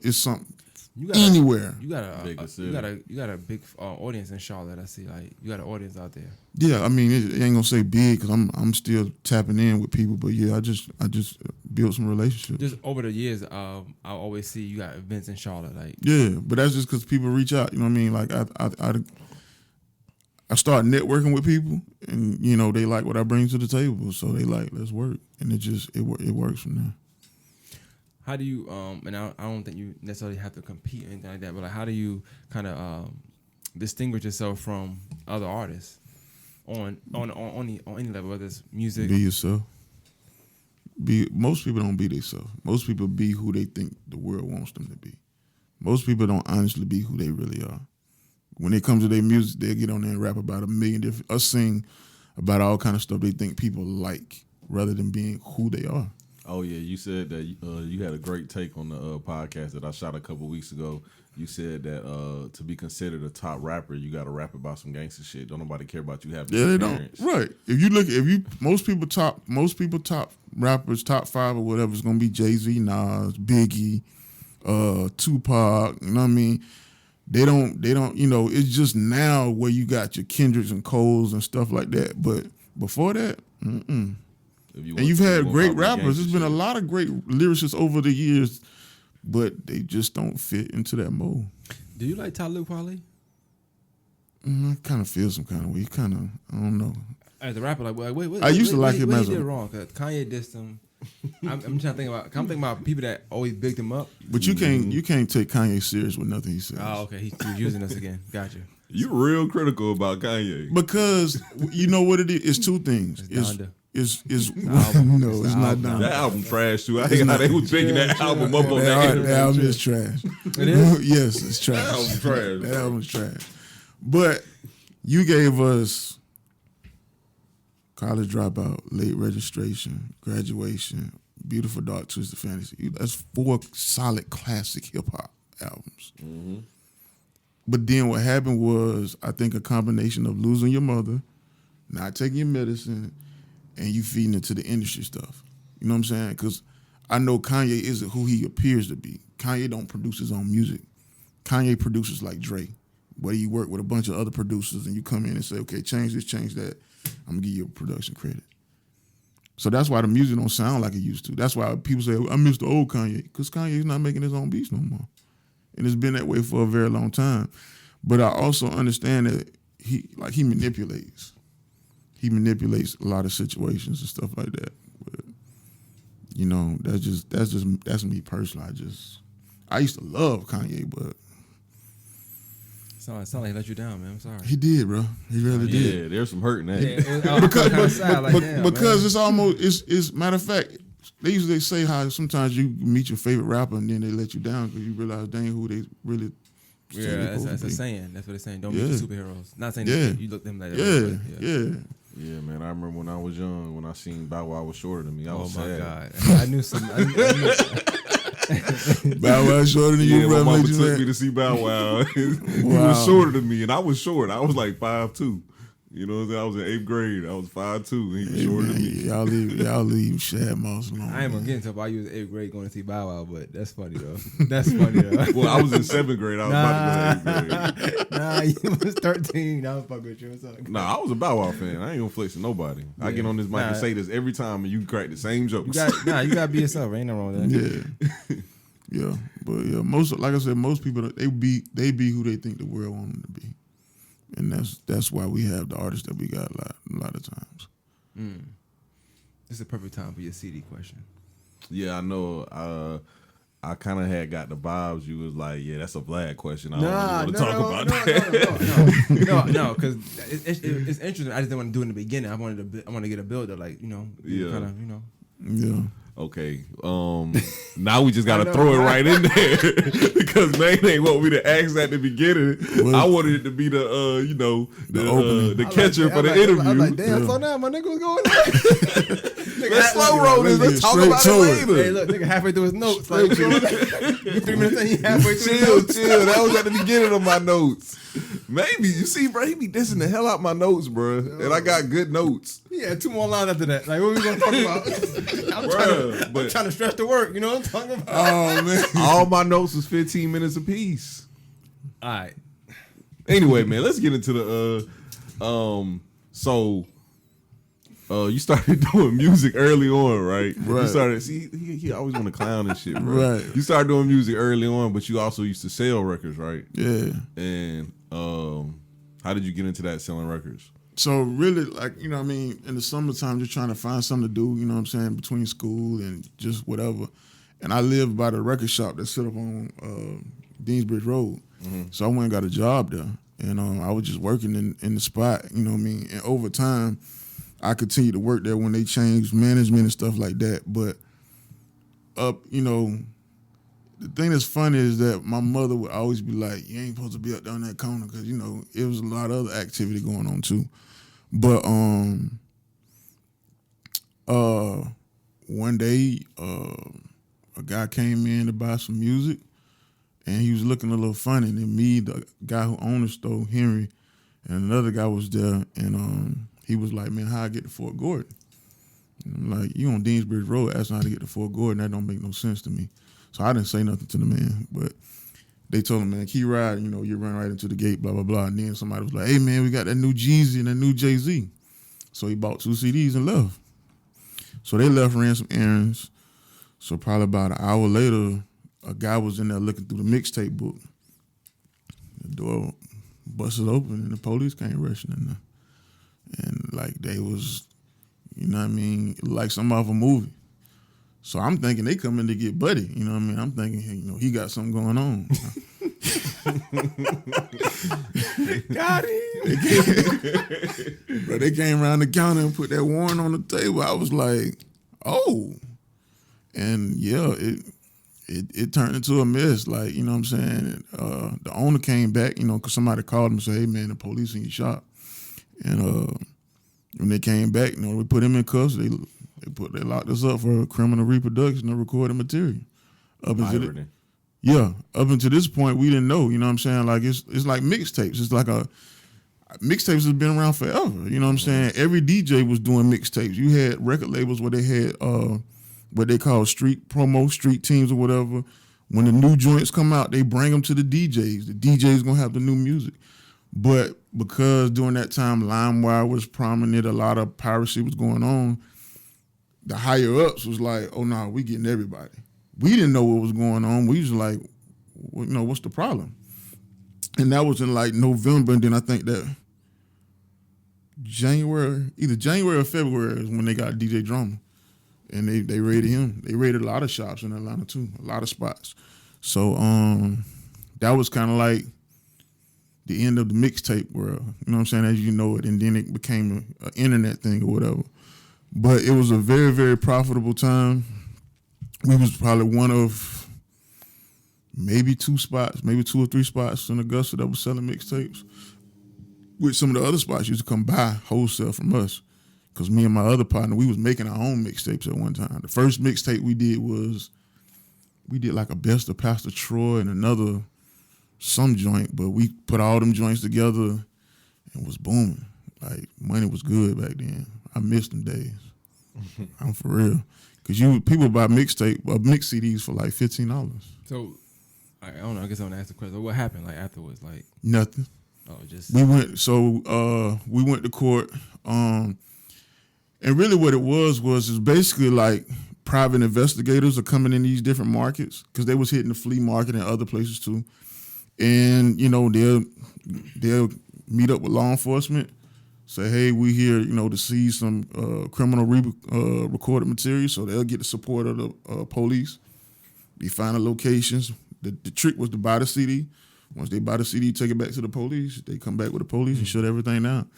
You got Anywhere. You got a Bigger city. you got a big audience in Charlotte. I see. Like you got an audience out there. Yeah, I mean, it ain't gonna say big because I'm still tapping in with people, but yeah, I just built some relationships. Just over the years, I always see you got events in Charlotte. Like Yeah, but that's just because people reach out. You know what I mean? Like I start networking with people, and you know they like what I bring to the table, so they like, let's work, and it works from there. How do you and I don't think you necessarily have to compete or anything like that, but like how do you kind of distinguish yourself from other artists on any level, whether it's music? Be yourself. Most people don't be themselves. Most people be who they think the world wants them to be. Most people don't honestly be who they really are. When it comes to their music, they'll get on there and rap about a million different, or sing about all kind of stuff they think people like, rather than being who they are. Oh yeah, you said that you had a great take on the podcast that I shot a couple weeks ago. You said that to be considered a top rapper, you got to rap about some gangster shit. Don't nobody care about you having. Yeah, they experience. don't. Right. Most people top rappers, top 5 or whatever, is gonna be Jay-Z, Nas, Biggie, Tupac. You know what I mean? They don't. You know, it's just now where you got your Kendricks and Coles and stuff like that. But before that, and you've had great rappers. There's been a lot of great lyricists over the years, but they just don't fit into that mold. Do you like Talib Kweli? I kind of feel some kind of way. I don't know. As a rapper, like wait. I used to like him as as he a. did wrong because Kanye dissed him. I'm trying to think about. I'm thinking about people that always bigged him up. But you can't take Kanye serious with nothing he says. Oh, okay. He's using us again. Gotcha. You real critical about Kanye Because you know what it is? It's two things. It's no, it's not Donda. That album trash too. I think how they was picking that album up on that. That album is trash. It is? Yes, it's trash. That album trash. That album's trash. But you gave us College Dropout, Late Registration, Graduation, Beautiful Dark Twisted Fantasy. That's 4 solid classic hip hop albums. Mm-hmm. But then what happened was, I think, a combination of losing your mother, not taking your medicine, and you feeding into the industry stuff. You know what I'm saying? Because I know Kanye isn't who he appears to be. Kanye don't produce his own music. Kanye produces like Dre, where you work with a bunch of other producers and you come in and say, okay, change this, change that. I'm going to give you a production credit. So that's why the music don't sound like it used to. That's why people say, I miss the old Kanye, because Kanye's not making his own beats no more. And it's been that way for a very long time. But I also understand that he manipulates. He manipulates a lot of situations and stuff like that. But, you know, that's me personally. I used to love Kanye, but Sound like he let you down, man. I'm sorry. he did, bro. He really did. Yeah, there's some hurt in that. Because it's almost it's matter of fact, they usually say how sometimes you meet your favorite rapper and then they let you down because you realize they ain't who they really. Yeah, that's a saying. That's what they're saying. Don't meet your superheroes. Not saying that you look them like that. Yeah. Yeah, man. I remember when I was young, when I seen Bow Wow was shorter than me. I was sad. God! I knew some. Bow Wow shorter than you, bro. My mama took me to see Bow Wow. He was shorter than me, and I was short. I was like 5'2". You know what I'm saying? I was in 8th grade. I was 5'2", and he was shorter than me. Y'all leave Shad Moss alone. I ain't gonna get into why you was in 8th grade going to see Bow Wow, but that's funny though. That's funny though. Well, I was in 7th grade. I was about to go to 8th grade. Nah, you was 13. I was fucking with you. What's up? Nah, I was a Bow Wow fan. I ain't gonna flex to nobody. Yeah. I get on this mic and say this every time, and you crack the same jokes. You gotta be yourself. Ain't no wrong with that. Yeah, but like I said, most people they be who they think the world want them to be, and that's why we have the artists that we got a lot of times. This is the perfect time for your CD question. Yeah, I know. I kind of had got the vibes. You was like, yeah, that's a Vlad question. I don't really want to talk about that. No, because it's interesting. I just didn't want to do it in the beginning. I wanted to get a builder, like kind of Yeah. Okay. Now we just gotta throw it right in there because Maine ain't want me to ask that at the beginning. Well, I wanted it to be the catcher for the interview. I'm like, damn, so now my nigga was going. Let's slow roll this. Let's talk about it later. Hey, look, nigga, halfway through his notes. Like, you 3 minutes in, he halfway through his notes. Chill. That was at the beginning of my notes. Maybe you see, bro, he be dissing the hell out my notes, bro, and I got good notes. Yeah, 2 more lines after that. Like, what we gonna talk about? I'm trying to stretch the work. You know what I'm talking about? Oh man, all my notes was 15 minutes apiece. All right. Anyway, man, let's get into the you started doing music early on, right? Right. You started. See, he always want to clown and shit, bro. Right. You started doing music early on, but you also used to sell records, right? Yeah. And how did you get into that, selling records? So really, like, you know what I mean, in the summertime, just trying to find something to do, you know what I'm saying, between school and just whatever. and I lived by the record shop that set up on Deansbridge Road. So I went and got a job there, and I was just working in the spot, you know what I mean? And over time, I continued to work there when they changed management and stuff like that. But you know, the thing that's funny is that my mother would always be like, you ain't supposed to be up down that corner, because, you know, it was a lot of other activity going on too. But one day, a guy came in to buy some music, and he was looking a little funny. And then me, the guy who owned the store, Henry, and another guy was there, and he was like, man, how I get to Fort Gordon? And I'm like, you on Deansbridge Road asking how to get to Fort Gordon? That don't make no sense to me. So I didn't say nothing to the man, but they told him, man, keep riding, you know, you run right into the gate, blah, blah, blah. And then somebody was like, hey, man, we got that new Jeezy and that new Jay-Z. So he bought 2 CDs and left. So they left, ran some errands. So probably about an hour later, a guy was in there looking through the mixtape book. The door busted open and the police came rushing in there. And like they was, you know what I mean, like something off a movie. So I'm thinking they coming to get Buddy, you know what I mean? I'm thinking, hey, you know, he got something going on. Got him. But they came around the counter and put that warrant on the table. I was like, oh. And yeah, it turned into a mess. Like, you know what I'm saying? The owner came back, you know, because somebody called him and said, hey, man, the police in your shop. And when they came back, you know, we put him in cuffs. They locked us up for criminal reproduction of recorded material. Up until this point, we didn't know. You know what I'm saying? Like it's like mixtapes. It's like mixtapes has been around forever. You know what I'm saying? Every DJ was doing mixtapes. You had record labels where they had what they call street promo, street teams or whatever. When the new joints come out, they bring them to the DJs. The DJs gonna have the new music. But because during that time LimeWire was prominent, a lot of piracy was going on. The higher ups was like, oh no, we getting everybody. We didn't know what was going on. We was like, well, you know, what's the problem? And that was in like November, and then I think that either January or February is when they got DJ Drama. And they raided him. They raided a lot of shops in Atlanta too, a lot of spots. So that was kind of like the end of the mixtape world, you know what I'm saying, as you know it, and then it became an internet thing or whatever. But it was a very, very profitable time. We was probably one of maybe 2 spots, maybe 2 or 3 spots in Augusta that was selling mixtapes. With some of the other spots used to come buy wholesale from us. Because me and my other partner, we was making our own mixtapes at one time. The first mixtape we did like a best of Pastor Troy and another some joint, but we put all them joints together and was booming. Like money was good back then. I miss them days. I'm for real. Cause people buy mix CDs for like $15. So I don't know. I guess I'm gonna ask the question. What happened like afterwards? Like nothing. Oh, just we went to court. And really what it was basically like private investigators are coming in these different markets because they was hitting the flea market and other places too. And, you know, they'll meet up with law enforcement, say, hey, we here, you know, to see some criminal recorded material. So they'll get the support of the police. They find the locations. The trick was to buy the CD. Once they buy the CD, take it back to the police. They come back with the police and shut everything down.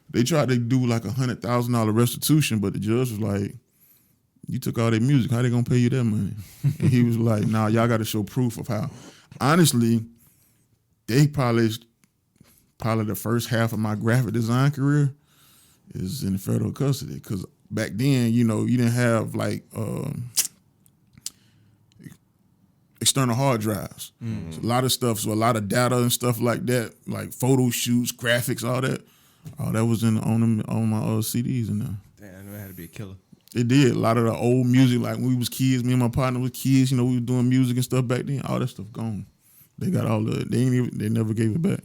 They tried to do like $100,000 restitution, but the judge was like, you took all their music, how they gonna pay you that money? And he was like, nah, y'all gotta show proof of how. Honestly, they probably the first half of my graphic design career is in federal custody. Because back then, you know, you didn't have like external hard drives. So a lot of stuff, so a lot of data and stuff like that, like photo shoots, graphics, all that. Oh, that was on my CDs in there. Damn, I knew it had to be a killer. It did. A lot of the old music, like when we was kids, me and my partner was kids, you know, we was doing music and stuff back then. All that stuff gone. They got all the, they never gave it back.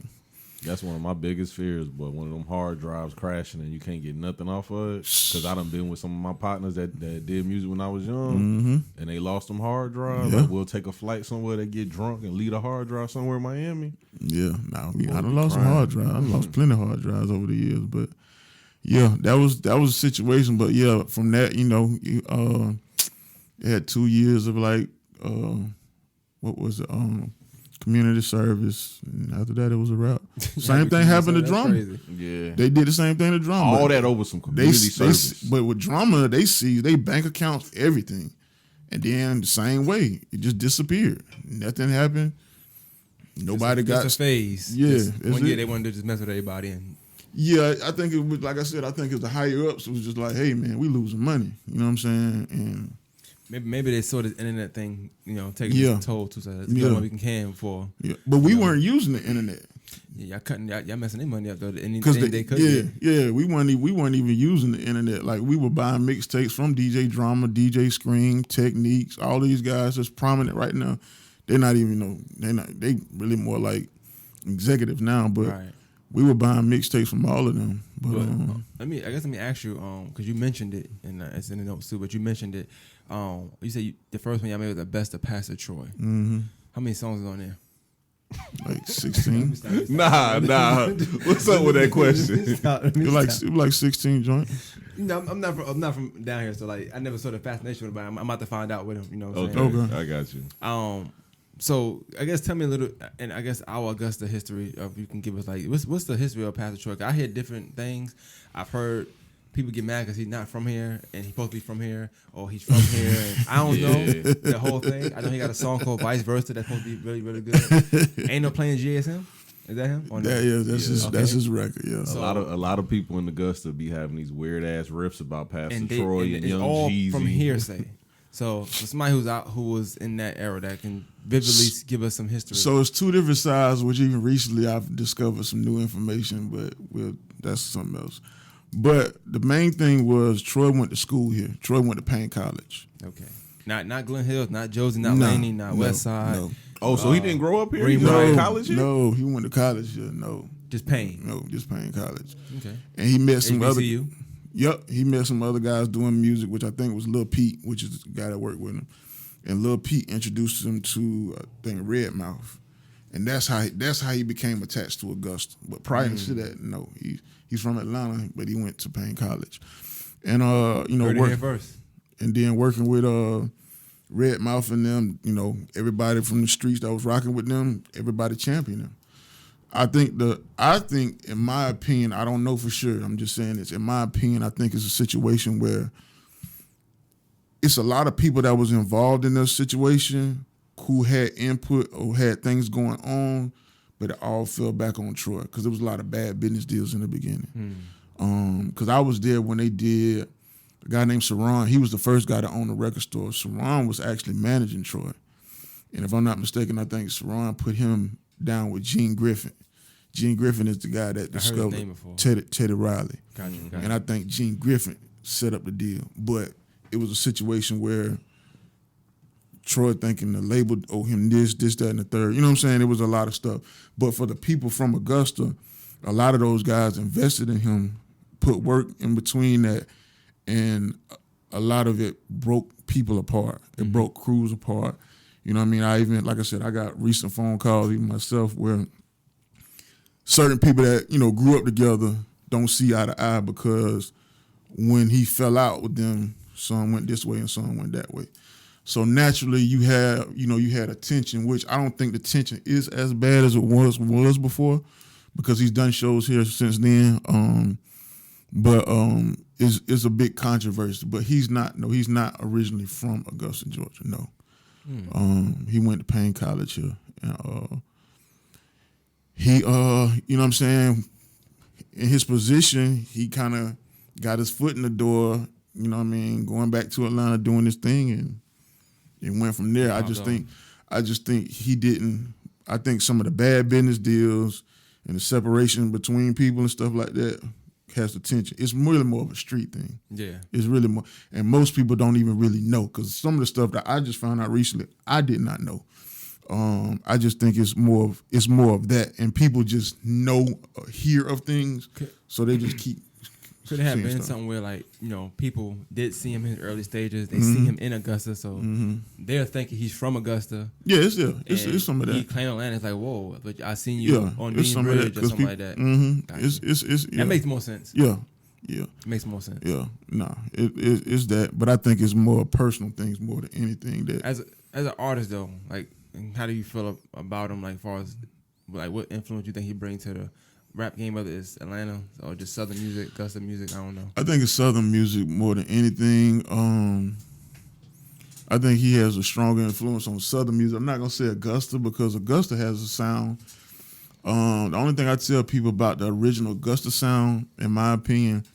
That's one of my biggest fears, but one of them hard drives crashing and you can't get nothing off of it. Because I done been with some of my partners that did music when I was young, and they lost them hard drives. Yeah. Like we'll take a flight somewhere, they get drunk and leave a hard drive somewhere in Miami. Yeah, I done lost some hard drives. I lost plenty of hard drives over the years, but yeah, that was a situation. But yeah, from that, you know, it had 2 years of like what was it? Community service. And after that, it was a wrap. Same thing happened to drama. Crazy. Yeah. They did the same thing to drama. All that over some community service. But with drama, they bank accounts, everything. And then the same way, it just disappeared. Nothing happened. Nobody got a phase. Yeah. One year they wanted to just mess with everybody. And yeah, I think it was, like I said, I think it was the higher ups. It was just like, hey, man, we losing money. You know what I'm saying? And maybe they saw this internet thing, taking its toll too. So let's do what we can for. Yeah, but we weren't using the internet. Yeah, y'all messing their money up though. Anything they could. Yeah, we weren't even using the internet. Like we were buying mixtapes from DJ Drama, DJ Scream, Techniques, all these guys that's prominent right now. They're not even they really more like executives now, but right. We were buying mixtapes from all of them. But let me ask you, because you mentioned it, and it's in the notes too. But you mentioned it. You said the first one y'all made was the best of Pastor Troy. Mm-hmm. How many songs is on there? Like 16. Nah. What's up with that question? It was like 16 joints. I'm not from down here, so like I never saw the fascination with it, but I'm about to find out with him. You know what I'm Okay. saying? I got you. So I guess tell me a little, and I guess our Augusta history of you can give us like what's the history of Pastor Troy? I hear different things. I've heard people get mad because he's not from here and he's supposed to be from here, or he's from here. And I don't know the whole thing. I know he got a song called Vice Versa that's supposed to be really, really good. Ain't no playing GSM. Is that him? Or no? That's his record. Yeah, So, a lot of people in Augusta be having these weird ass riffs about Pastor Troy and it's Young all Jeezy from hearsay. So for somebody who was in that era that can vividly give us some history. So it's two different sides, which even recently I've discovered some new information, but that's something else. But the main thing was Troy went to school here. Troy went to Payne College. Okay. Not Glen Hills, not Josie, not Laney, not West Side. No. Oh, so he didn't grow up here? He No. went to college here? No, he went to college here. No. Just Payne. No, just Payne College. Okay. And he met some other. HBCU? Yep, he met some other guys doing music, which I think was Lil Pete, which is the guy that worked with him. And Lil Pete introduced him to, I think, Red Mouth. And that's how he became attached to Augusta. But prior to that, no. He's from Atlanta, but he went to Payne College. And working with Red Mouth and them, everybody from the streets that was rocking with them, everybody championed him. I think in my opinion, I don't know for sure, I'm just saying this, in my opinion, I think it's a situation where it's a lot of people that was involved in this situation who had input or had things going on, but it all fell back on Troy because there was a lot of bad business deals in the beginning. Because I was there when they did, a guy named Saran, he was the first guy to own a record store. Saran was actually managing Troy. And if I'm not mistaken, I think Saran put him down with Gene Griffin. Gene Griffin is the guy that discovered Teddy Riley. Gotcha. And I think Gene Griffin set up the deal. But it was a situation where Troy thinking the label owe him this, that, and the third. You know what I'm saying? It was a lot of stuff. But for the people from Augusta, a lot of those guys invested in him, put work in between that, and a lot of it broke people apart. It broke crews apart. You know what I mean? Like I said, I got recent phone calls, even myself, where certain people that, grew up together don't see eye to eye because when he fell out with them, some went this way and some went that way. So naturally you had a tension, which I don't think the tension is as bad as it was before because he's done shows here since then. But it's a big controversy. But he's not originally from Augusta, Georgia, no. He went to Payne College here. And, he, you know what I'm saying, in his position, he kind of got his foot in the door, you know what I mean, going back to Atlanta, doing this thing, and it went from there. I just think he didn't, I think some of the bad business deals and the separation between people and stuff like that has attention. It's really more of a street thing. Yeah. It's really more, and most people don't even really know because some of the stuff that I just found out recently, I did not know. I just think it's more of that, and people just know, hear of things, so they just keep. Could it have been something where, like, people did see him in his early stages, they see him in Augusta, so they're thinking he's from Augusta. Yeah, it's some of that. He claimed Atlanta, it's like, whoa, but I seen you on Mean Bridge or something like that. Gotcha. That makes more sense. Yeah, Yeah. Makes more sense. Yeah. Nah. It's that. But I think it's more personal things more than anything that. As an artist though, like, how do you feel about him? Like, as far as like, what influence you think he brings to the rap game, whether it's Atlanta or just Southern music, Augusta music? I don't know. I think it's Southern music more than anything. I think he has a stronger influence on Southern music. I'm not gonna say Augusta because Augusta has a sound. The only thing I tell people about the original Augusta sound, in my opinion,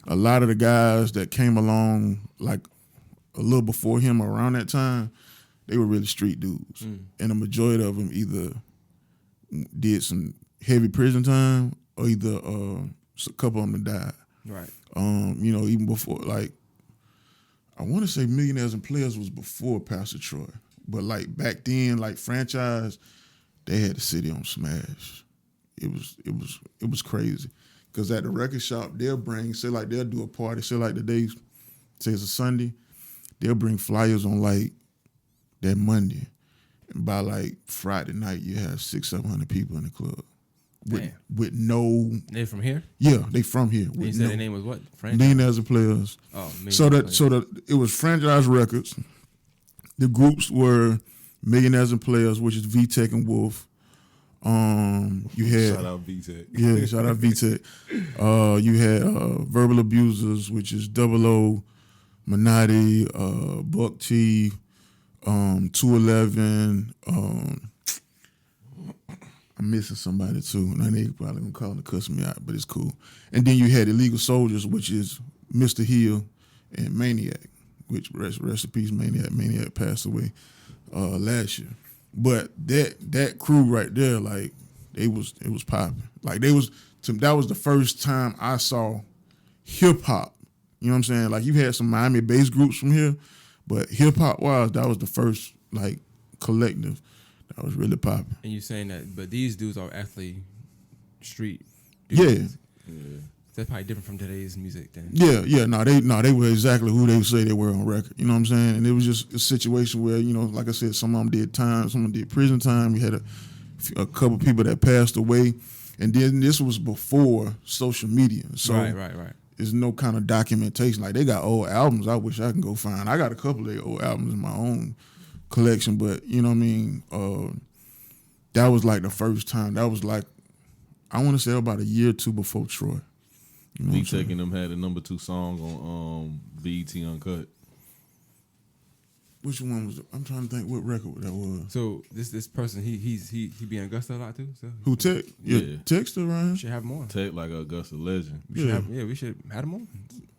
a lot of the guys that came along like a little before him around that time, they were really street dudes, and the majority of them either did some heavy prison time or either a couple of them died. Right. Even before, like, I want to say Millionaires and Players was before Pastor Troy, but like back then, like franchise, they had the city on smash. It was crazy, because at the record shop they'll do a party, say like the day, say it's a Sunday, they'll bring flyers on like that Monday, and by like Friday night you have 600-700 people in the club. With no, They from here? Yeah, they from here. You said their name was what? Franchise? Millionaires and Players. Oh, so it was franchise records. The groups were Millionaires and Players, which is V-Tech and Wolf. You had shout out V-Tech. Yeah, shout out V-Tech. You had Verbal Abusers, which is 00, Minotti, Buck T, 211. I'm missing somebody too. Now they probably gonna call and cuss me out, but it's cool. And then you had Illegal Soldiers, which is Mr. Hill and Maniac, which rest in peace, Maniac. Maniac passed away last year. But that crew right there, like, it was popping. Like, that was the first time I saw hip hop. You know what I'm saying? Like, you had some Miami bass groups from here, but hip hop wise, that was the first like collective that was really popping. And you saying that, but these dudes are actually street dudes. Yeah. That's probably different from today's music then. Yeah. No, they were exactly who they say they were on record. You know what I'm saying? And it was just a situation where, like I said, some of them did time, some of them did prison time. We had a couple people that passed away. And then this was before social media. So right. there's no kind of documentation. Like, they got old albums I wish I can go find. I got a couple of their old albums in my own collection, but you know what I mean? That was like the first time. That was like, I want to say about a year or two before Troy. You know V-Tech and them had the number 2 song on BET Uncut. Which one was it? I'm trying to think what record that was. So this person, he be in Augusta a lot too. So Who, Tech? Yeah. Tech still around. We should have him on. Tech like a Augusta legend. We should have him on.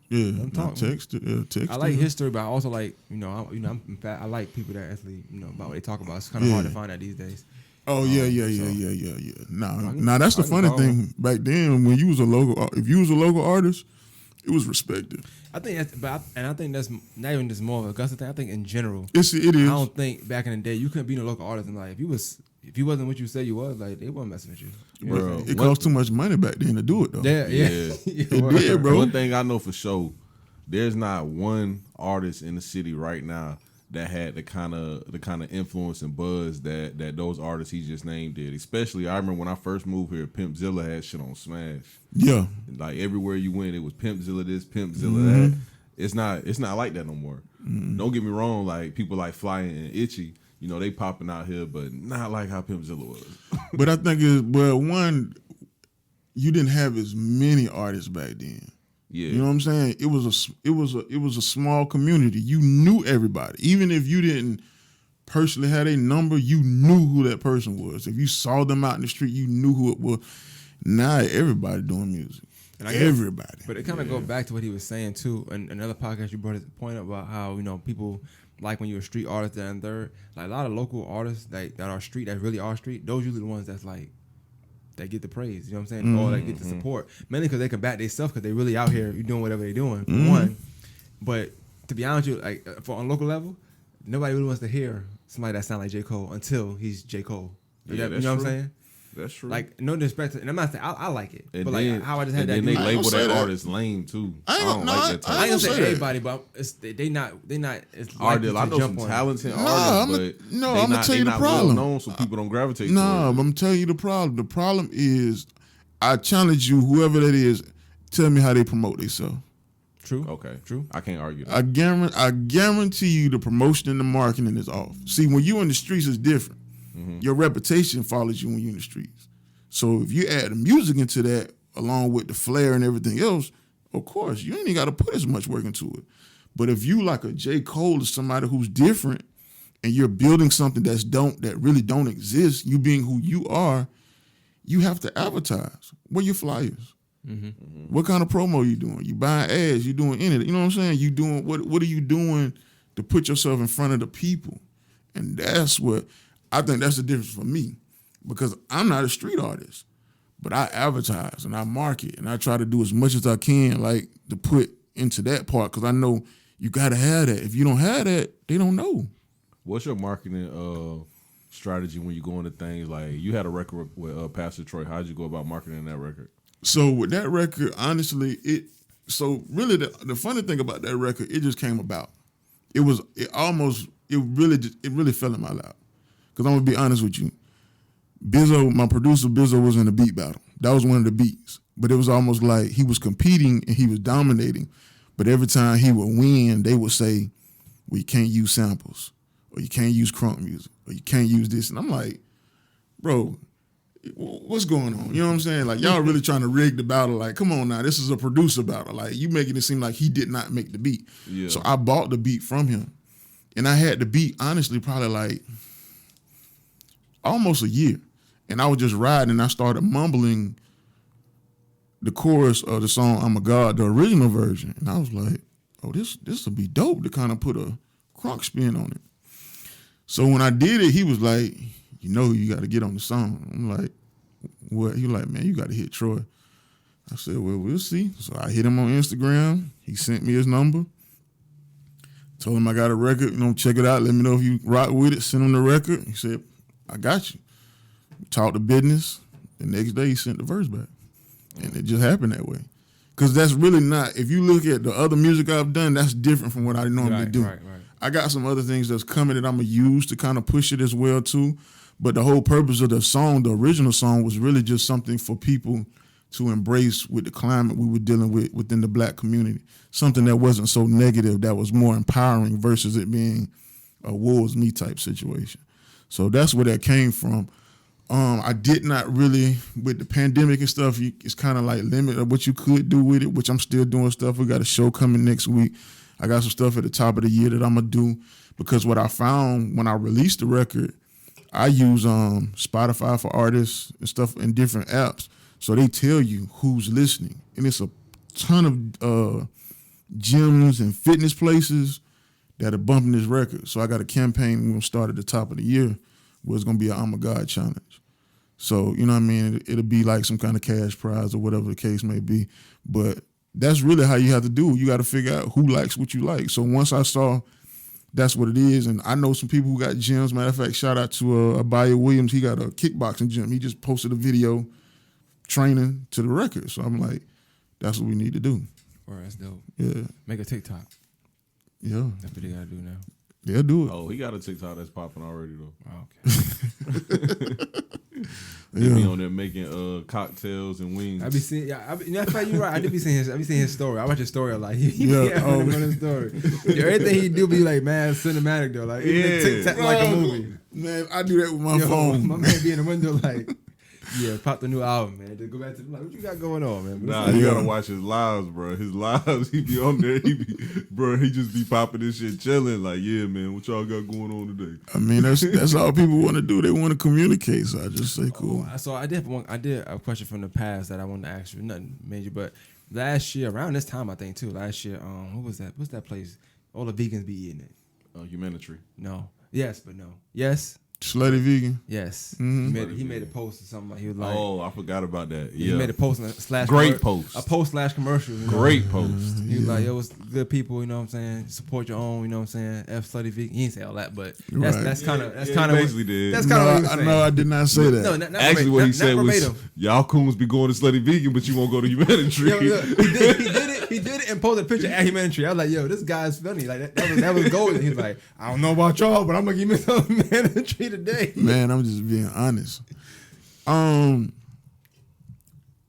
Yeah, Text. Text. I like history, but I also like I like people that actually about what they talk about. It's kind of hard to find that these days. Oh yeah. Nah, that's the funny thing. Back then, when you was if you was a local artist, it was respected. I think I think that's not even just more of a Augusta thing. I think in general, it is. I don't think back in the day you couldn't be a local artist and like if you wasn't what you said you was, like, they wasn't messing with you. Bro, it cost too much money back then to do it though. Yeah. It did, bro. One thing I know for sure, there's not one artist in the city right now that had the kind of influence and buzz that those artists he just named did. Especially, I remember when I first moved here, Pimp Zilla had shit on Smash. Yeah, like everywhere you went, it was Pimp Zilla this, Pimp Zilla that. It's not like that no more. Don't get me wrong, like people like Fly and Itchy, they popping out here, but not like how Pimp Zilla was. But I think one, you didn't have as many artists back then. Yeah. You know what I'm saying? It was a small community. You knew everybody. Even if you didn't personally have a number, you knew who that person was. If you saw them out in the street, you knew who it was. Now everybody doing music. And everybody. But it kind of goes back to what he was saying too. And another podcast you brought a point about how people like when you're a street artist that and third, like a lot of local artists that are street, that really are street, those usually the ones that's like that get the praise, you know what I'm saying? Or that get the support. Mainly because they can back themselves because they really out here doing whatever they're doing, for one. But to be honest with you, like on local level, nobody really wants to hear somebody that sound like J. Cole until he's J. Cole. You know what I'm saying? That's true. Like, no disrespect to, and I'm not saying I like it, and but then, like how I just had and that. then they label that that artist lame too. I don't like that. I ain't gonna say everybody, but they not. It's artists. I know some talented artists, but I'm gonna tell you the problem. Well known, so people don't gravitate. No, I'm gonna tell you the problem. The problem is, I challenge you, whoever that is, Tell me how they promote themselves. True. Okay. True. I can't argue that. I guarantee you the promotion and the marketing is off. See, when you in the streets, it's different. Your reputation follows you when you're in the streets. So if you add the music into that, along with the flair and everything else, of course, you ain't even got to put as much work into it. But if you like a J. Cole or somebody who's different, and you're building something that really don't exist, you being who you are, you have to advertise. Where your flyers? What kind of promo you doing? You buying ads? You doing anything? You know what I'm saying? You doing what are you doing to put yourself in front of the people? And that's what I think that's the difference for me, because I'm not a street artist, but I advertise and I market and I try to do as much as I can, like to put into that part, because I know you got to have that. If you don't have that, they don't know. What's your marketing strategy when you go into things like you had a record with Pastor Troy? How'd you go about marketing that record? So with that record, honestly, really the funny thing about that record, it just came about. It really fell in my lap. Because I'm gonna be honest with you, Bizzo, my producer Bizzo, was in a beat battle. That was one of the beats, but it was almost like he was competing and he was dominating. But every time he would win, they would say, "Well, you can't use samples, or you can't use crunk music, or you can't use this." And I'm like, bro, what's going on? You know what I'm saying? Like, y'all really trying to rig the battle. Like, come on now, this is a producer battle. Like, you making it seem like he did not make the beat. Yeah. So I bought the beat from him. And I had the beat, honestly, probably like almost a year. And I was just riding and I started mumbling the chorus of the song I'm a God, the original version. And I was like, oh, this would be dope to kind of put a crunk spin on it. So when I did it, he was like, you know, you got to get on the song. I'm like, what? He was like, man, you got to hit Troy. I said, well, we'll see. So I hit him on Instagram. He sent me his number. Told him I got a record, check it out. Let me know if you rock with it. Send him the record. He said, I got you. Talked to business. The next day he sent the verse back. And it just happened that way. Because that's really not, if you look at the other music I've done, that's different from what I normally do. Right. I got some other things that's coming that I'm going to use to kind of push it as well too. But the whole purpose of the song, the original song, was really just something for people to embrace with the climate we were dealing with within the black community. Something that wasn't so negative, that was more empowering versus it being a woe is me type situation. So that's where that came from. I did not really, with the pandemic and stuff, it's kind of like limited what you could do with it, which I'm still doing stuff. We got a show coming next week. I got some stuff at the top of the year that I'm going to do, because what I found when I released the record, I use Spotify for artists and stuff in different apps. So they tell you who's listening. And it's a ton of gyms and fitness places that are bumping this record. So I got a campaign we're going to start at the top of the year where it's going to be an I'm a God challenge. So, you know what I mean? It'll be like some kind of cash prize or whatever the case may be. But that's really how you have to do it. You got to figure out who likes what you like. So once I saw that's what it is, and I know some people who got gyms. Matter of fact, shout out to Abaya Williams. He got a kickboxing gym. He just posted a video training to the record. So I'm like, that's what we need to do. All right, that's dope. Yeah. Make a TikTok. Yeah. That's what they got to do now. They'll do it. Oh, he got a TikTok that's popping already though. Oh, okay. He be on there making cocktails and wings. I be seeing, that's why you're right. I be seeing his story. I watch his story a lot. Yeah. On his story. Everything he do be like, man, cinematic though. Like, even TikTok like a movie. Man, I do that with my phone. My man be in the window like, yeah, pop the new album, man. Just go back to like, what you got going on, man? Nah, you gotta watch his lives, bro. His lives, he be on there. He just be popping this shit, chilling. Like, yeah, man, what y'all got going on today? I mean, that's all people want to do. They want to communicate. So I just say, cool. So I did a question from the past that I wanted to ask you. Nothing major, but last year around this time, I think too. Last year, what was that? What's that place? All the vegans be eating it. Humanitary. No. Yes, but no. Yes. Slutty vegan. Yes. Mm-hmm. He made a post or something like he was like. Oh, I forgot about that. Yeah. He made a post slash great post. A post slash commercial. Great post. He was like, yo, it's good people, you know what I'm saying? Support your own, you know what I'm saying? F slutty vegan. He didn't say all that, but that's kind of basically did. That's kind of what he was saying. No, I did not say that. No, not actually what he said was, y'all coons be going to slutty vegan, but you won't go to humanitary. He did it and posted a picture at humanitary. I was like, yo, this guy's funny. Like that was golden. He's like, I don't know about y'all, but I'm gonna give me some humanitary today. Man, I'm just being honest.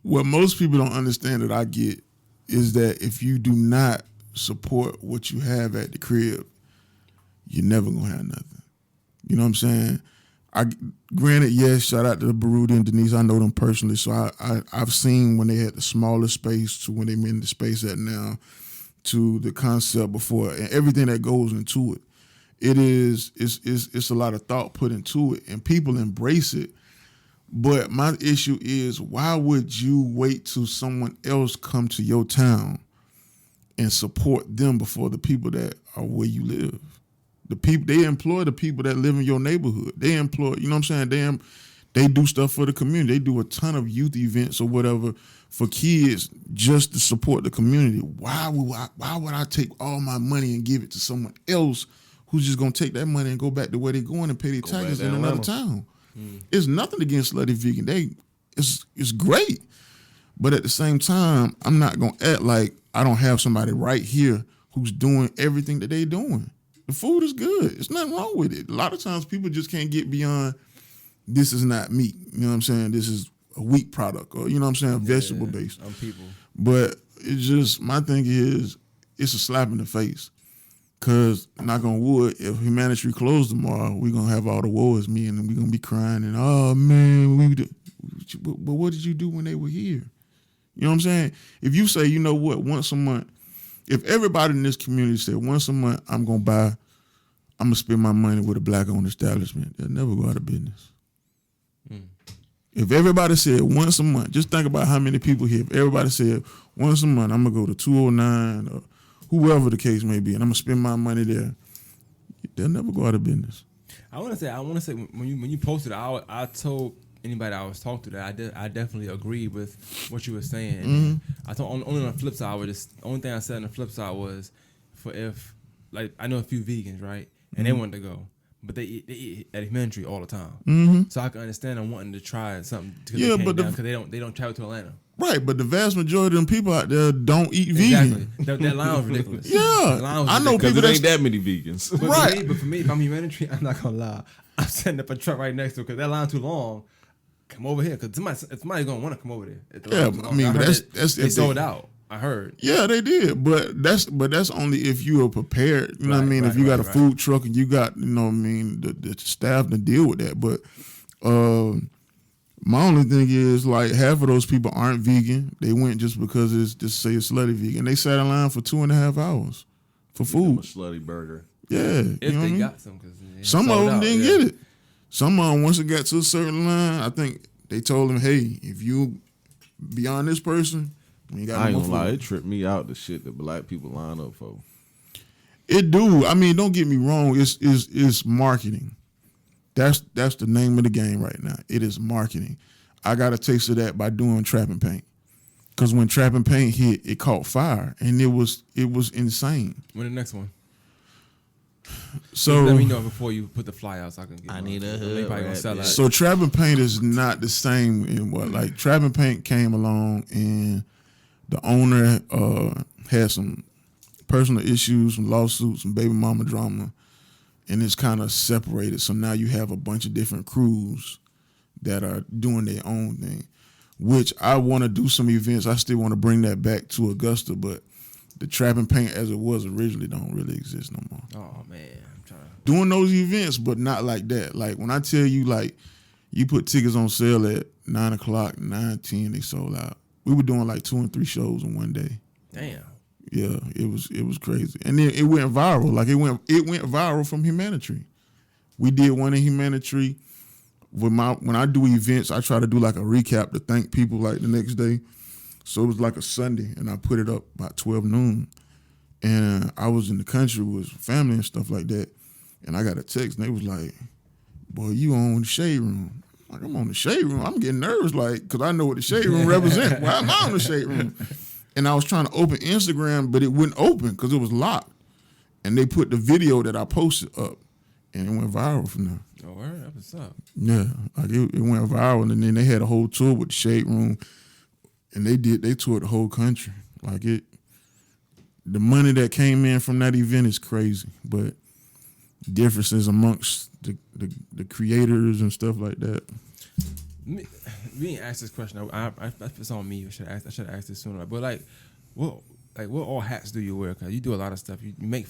What most people don't understand that I get is that if you do not support what you have at the crib, you're never gonna have nothing. You know what I'm saying? Granted, yes, shout out to Baruti and Denise. I know them personally, so I've seen when they had the smaller space to when they in the space at now, to the concept before and everything that goes into it. It's a lot of thought put into it, and people embrace it. But my issue is, why would you wait till someone else come to your town and support them before the people that are where you live? The people, they employ the people that live in your neighborhood. They employ, you know what I'm saying? They do stuff for the community. They do a ton of youth events or whatever for kids just to support the community. Why would I take all my money and give it to someone else who's just gonna take that money and go back to where they're going and pay their taxes in another town? It's nothing against Slutty Vegan. It's great. But at the same time, I'm not gonna act like I don't have somebody right here who's doing everything that they're doing. The food is good. There's nothing wrong with it. A lot of times people just can't get beyond, this is not meat. You know what I'm saying? This is a wheat product, or you know what I'm saying, vegetable based. People. But it's just, my thing is, it's a slap in the face. Cause knock on wood, if humanity closed tomorrow, we're gonna have all the woe is me, and we're gonna be crying and, oh man, but what did you do when they were here? You know what I'm saying? If you say, you know what, once a month, if everybody in this community said once a month I'm gonna spend my money with a black-owned establishment, they'll never go out of business. If everybody said once a month, just think about how many people here. If everybody said once a month I'm gonna go to 209 or whoever the case may be, and I'm gonna spend my money there, they'll never go out of business. I want to say when you posted, I told anybody I was talking to that I definitely agree with what you were saying. Mm-hmm. I told only on the flip side, the only thing I said on the flip side was, like I know a few vegans, right, and they wanted to go, but they eat at elementary all the time. Mm-hmm. So I can understand them wanting to try something because they don't travel to Atlanta. Right, but the vast majority of them people out there don't eat vegan. That line was ridiculous. Yeah, I know people that ain't that many vegans. But right. For me, if I'm humanitarian, I'm not gonna lie. I'm setting up a truck right next to it because that line too long. Come over here, because somebody's gonna want to come over there. Yeah, I mean, that's they sold out. I heard. Yeah, they did, but that's only if you are prepared. You know what I mean? If you got a food truck and you got, you know what I mean, the staff to deal with that. But my only thing is, like, half of those people aren't vegan. They went just because it's just say it's Slutty Vegan. They sat in line for 2.5 hours for food. A Slutty burger. Yeah, if you know they what got some, because some of them didn't get it. Some of them, once it got to a certain line, I think they told them, hey, if you beyond this person, we ain't got I ain't no gonna more lie, food. it tripped me out, the shit that black people line up for. It do. I mean, don't get me wrong. It's marketing. That's the name of the game right now. It is marketing. I got a taste of that by doing Trap and Paint. Because when Trap and Paint hit, it caught fire, and it was insane. When the next one? So let me know before you put the fly out so I can get. I need a They probably gonna sell out. So Trap and Paint is not the same in what, like, Trap and Paint came along and the owner had some personal issues, some lawsuits, some baby mama drama, and it's kind of separated. So now you have a bunch of different crews that are doing their own thing, which I want to do some events. I still want to bring that back to Augusta, but the Trap and Paint as it was originally don't really exist no more. Oh man, I'm trying to doing those events, but not like that. Like when I tell you, like, you put tickets on sale at 9 o'clock, 9, 10, they sold out. We were doing like 2 and 3 shows in one day. damn. Yeah, it was crazy, and then it went viral. Like it went viral from Humanitary. We did one in Humanitary. When I do events, I try to do like a recap to thank people like the next day. So it was like a Sunday, and I put it up about 12 noon. And I was in the country with family and stuff like that. And I got a text, and they was like, boy, you on the Shade Room. Like, I'm on the Shade Room. I'm getting nervous, like, because I know what the Shade Room represents. Why am I on the Shade Room? And I was trying to open Instagram, but it wouldn't open because it was locked. And they put the video that I posted up, and it went viral from there. Oh, word? That's what's up. Yeah, like it went viral, and then they had a whole tour with the Shade Room. And they toured the whole country. Like the money that came in from that event is crazy, but differences amongst the creators and stuff like that. We didn't ask this question. It's on me. I should have asked this sooner. But like, what all hats do you wear? Cause you do a lot of stuff. You make.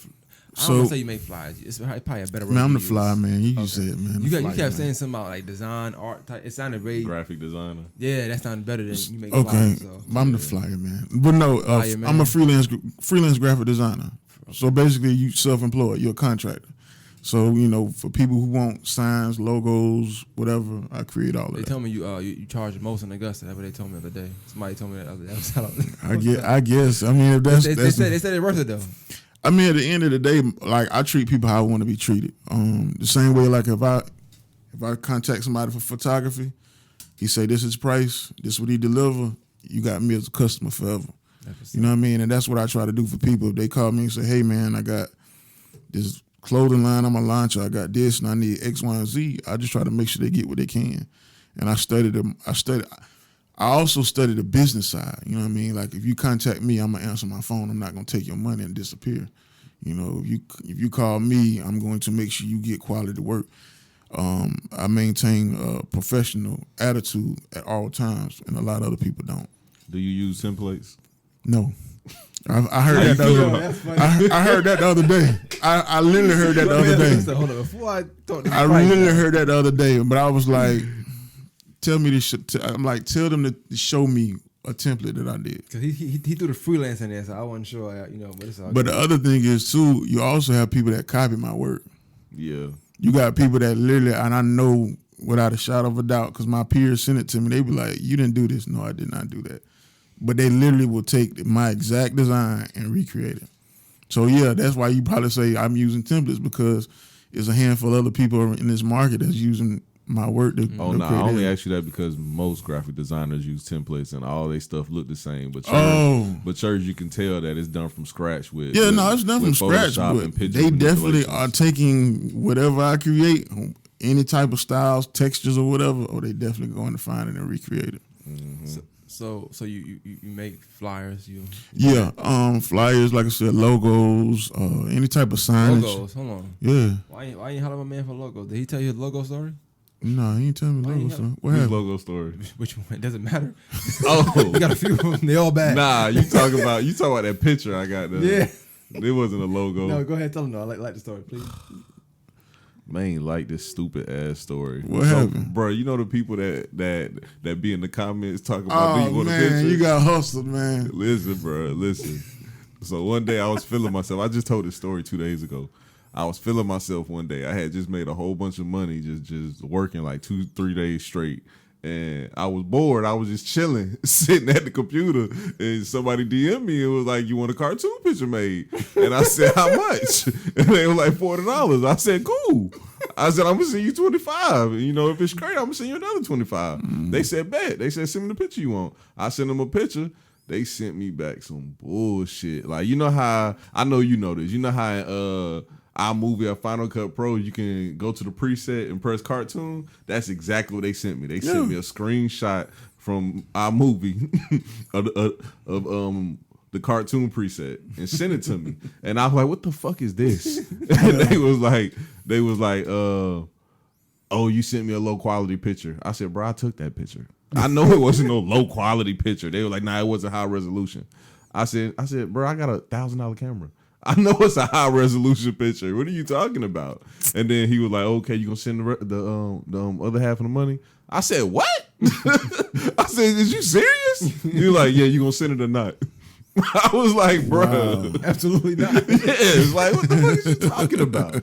I So- don't want to say you make flyers. It's probably a better word. Man, I'm to the fly use. man. You said it, man. You The fly kept man. saying something about like design, art type. It sounded very. Graphic designer. Yeah, that sounded better than you make Okay, flyers. So. I'm the flyer man. But no, Flyer I'm man. a freelance graphic designer. So basically, you self-employed. You're a contractor. So for people who want signs, logos, whatever, I create all of They that. told me you charge the most in Augusta. That's what they told me the other day. Somebody told me that the other day. I guess. I mean, if that's, They said it's worth it though. I mean, at the end of the day, like I treat people how I want to be treated. The same way, like if I contact somebody for photography, he say this is price, this is what he deliver. You got me as a customer forever. You know what I mean? And that's what I try to do for people. If they call me and say, "Hey, man, I got this clothing line I'm gonna launch. I got this, and I need X, Y, and Z." I just try to make sure they get what they can. And I studied them. I also study the business side. You know what I mean? Like if you contact me, I'm gonna answer my phone. I'm not gonna take your money and disappear. If you call me, I'm going to make sure you get quality work. I maintain a professional attitude at all times, and a lot of other people don't. Do you use templates? No. I heard that the other I heard that the other day. I literally heard that the other day. Hold on, before I talk to I literally heard that the other day, but I was like, tell me this. I'm like, tell them to show me a template that I did. Because he threw the freelance in there, so I wasn't sure, but it's all But good. the other thing is too, you also have people that copy my work. Yeah. You got people that literally, and I know without a shadow of a doubt, because my peers sent it to me. They be like, "You didn't do this." No, I did not do that. But they literally will take my exact design and recreate it. So yeah, that's why you probably say I'm using templates, because there's a handful of other people in this market that's using my work to Oh to no, I create only that. ask you that because most graphic designers use templates and all their stuff look the same. But church, you can tell that it's done from scratch with. Yeah, with, no, it's done from with scratch, Photoshop but and picture they definitely manipulations. are taking whatever I create, any type of styles, textures, or whatever, or they definitely going to find it and recreate it. So you make flyers, Flyers, like I said, logos, any type of signage. logos. Hold on. Yeah. Why you holler at my man for logos? Did he tell you his logo story? No, he ain't telling me Why you logos. got- What Whose happened? logo story? Which one? It doesn't matter. Oh, We got a few of them. They all bad. nah, you talk about that picture I got there. Yeah. It wasn't a logo. No, go ahead. Tell him. No, I like the story, please. Man, like this stupid ass story. What happened? Bro, you know the people that be in the comments talking about do you Oh want a picture? man, you got hustled, man. Listen, bro, listen. So one day I was feeling myself. I just told this story 2 days ago. I was feeling myself one day. I had just made a whole bunch of money just working like 2-3 days straight. And I was bored. I was just chilling, sitting at the computer, and somebody DM'd me and was like, "You want a cartoon picture made?" And I said, "How much?" And they were like, $40. I said, "Cool." I said, "I'm gonna send you 25. And, if it's great, I'm gonna send you another 25." They said, "Bet." They said, "Send me the picture you want." I sent them a picture. They sent me back some bullshit. Like, you know how I know you know this. You know how iMovie or Final Cut Pro, you can go to the preset and press cartoon. That's exactly what they sent me. They sent me a screenshot from iMovie of the cartoon preset and sent it to me. And I was like, "What the fuck is this?" And they was like, "Oh, you sent me a low quality picture." I said, "Bro, I took that picture. I know it wasn't no low quality picture." They were like, "Nah, it wasn't high resolution." I said, "Bro, I got a $1,000 camera. I know it's a high resolution picture. What are you talking about?" And then he was like, "Okay, you gonna send the other half of the money?" I said, "What?" I said, "Is you serious?" You're like, "Yeah, you gonna send it or not?" I was like, "Bro, Wow. Absolutely not. yeah." It's like, what the fuck is you talking about?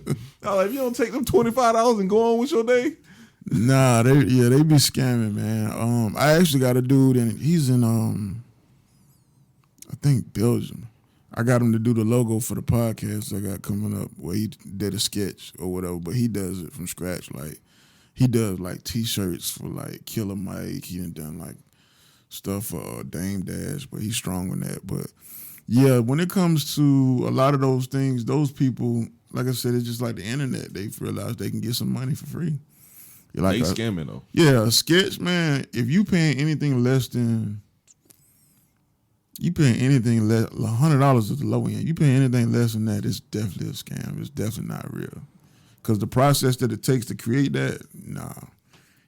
I was like, "You don't take them $25 and go on with your day?" Nah, they be scamming, man. I actually got a dude, and he's in I think Belgium. I got him to do the logo for the podcast I got coming up, where he did a sketch or whatever, but he does it from scratch. Like, he does like T-shirts for like Killer Mike. He done like stuff for Dame Dash, but he's strong on that. But yeah, when it comes to a lot of those things, those people, like I said, it's just like the internet. They've realized they can get some money for free. Like They scamming though. yeah, a sketch, man, if you paying anything less than $100 is the low end. You paying anything less than that, it's definitely a scam. It's definitely not real. Because the process that it takes to create that, nah.